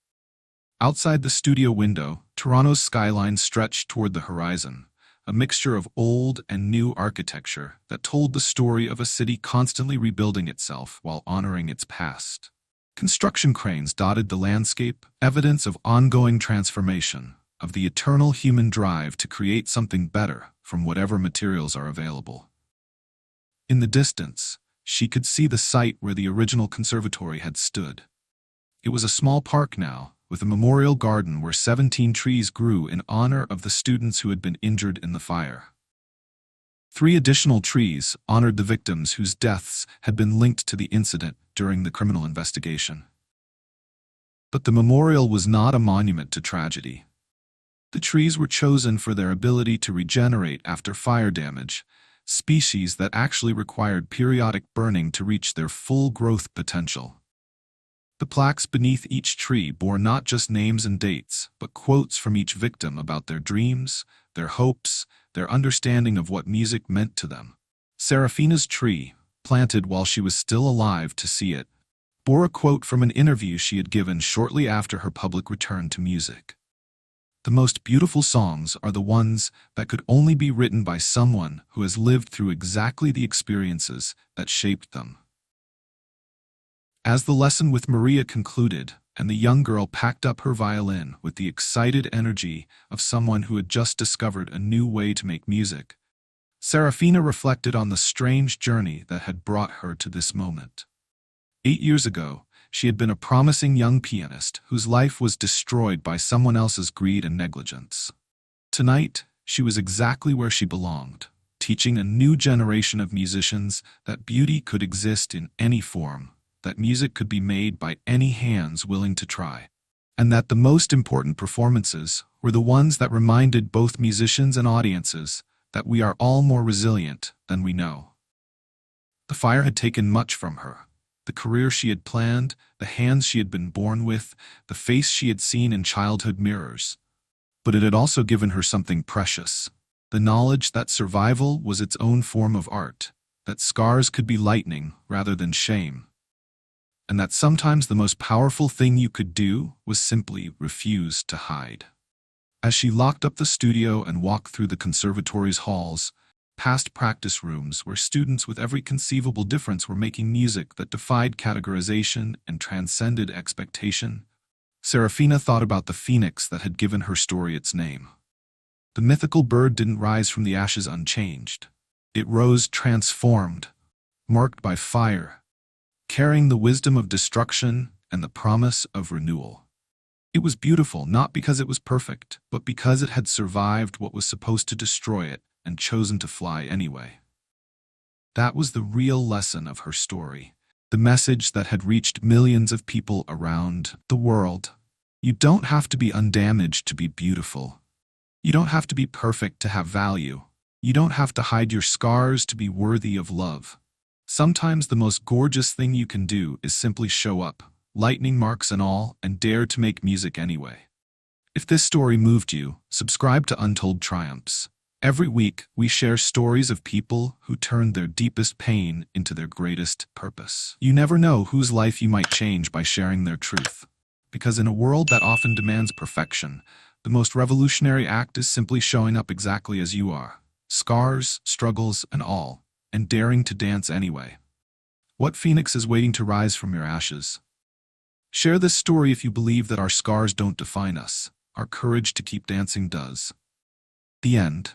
Outside the studio window, Toronto's skyline stretched toward the horizon, a mixture of old and new architecture that told the story of a city constantly rebuilding itself while honoring its past. Construction cranes dotted the landscape, evidence of ongoing transformation, of the eternal human drive to create something better from whatever materials are available. In the distance, she could see the site where the original conservatory had stood. It was a small park now, with a memorial garden where 17 trees grew in honor of the students who had been injured in the fire. 3 additional trees honored the victims whose deaths had been linked to the incident during the criminal investigation. But the memorial was not a monument to tragedy. The trees were chosen for their ability to regenerate after fire damage, species that actually required periodic burning to reach their full growth potential. The plaques beneath each tree bore not just names and dates, but quotes from each victim about their dreams, their hopes, their understanding of what music meant to them. Serafina's tree, planted while she was still alive to see it, bore a quote from an interview she had given shortly after her public return to music. The most beautiful songs are the ones that could only be written by someone who has lived through exactly the experiences that shaped them. As the lesson with Maria concluded, and the young girl packed up her violin with the excited energy of someone who had just discovered a new way to make music, Serafina reflected on the strange journey that had brought her to this moment. 8 years ago, she had been a promising young pianist whose life was destroyed by someone else's greed and negligence. Tonight, she was exactly where she belonged, teaching a new generation of musicians that beauty could exist in any form, that music could be made by any hands willing to try, and that the most important performances were the ones that reminded both musicians and audiences that we are all more resilient than we know. The fire had taken much from her. The career she had planned, the hands she had been born with, the face she had seen in childhood mirrors. But it had also given her something precious, the knowledge that survival was its own form of art, that scars could be lightning rather than shame, and that sometimes the most powerful thing you could do was simply refuse to hide. As she locked up the studio and walked through the conservatory's halls, past practice rooms where students with every conceivable difference were making music that defied categorization and transcended expectation, Serafina thought about the phoenix that had given her story its name. The mythical bird didn't rise from the ashes unchanged. It rose transformed, marked by fire, carrying the wisdom of destruction and the promise of renewal. It was beautiful not because it was perfect, but because it had survived what was supposed to destroy it and chosen to fly anyway. That was the real lesson of her story, the message that had reached millions of people around the world. You don't have to be undamaged to be beautiful. You don't have to be perfect to have value. You don't have to hide your scars to be worthy of love. Sometimes the most gorgeous thing you can do is simply show up, lightning marks and all, and dare to make music anyway. If this story moved you, subscribe to Untold Triumphs. Every week, we share stories of people who turned their deepest pain into their greatest purpose. You never know whose life you might change by sharing their truth. Because in a world that often demands perfection, the most revolutionary act is simply showing up exactly as you are. Scars, struggles, and all, and daring to dance anyway. What phoenix is waiting to rise from your ashes? Share this story if you believe that our scars don't define us. Our courage to keep dancing does. The end.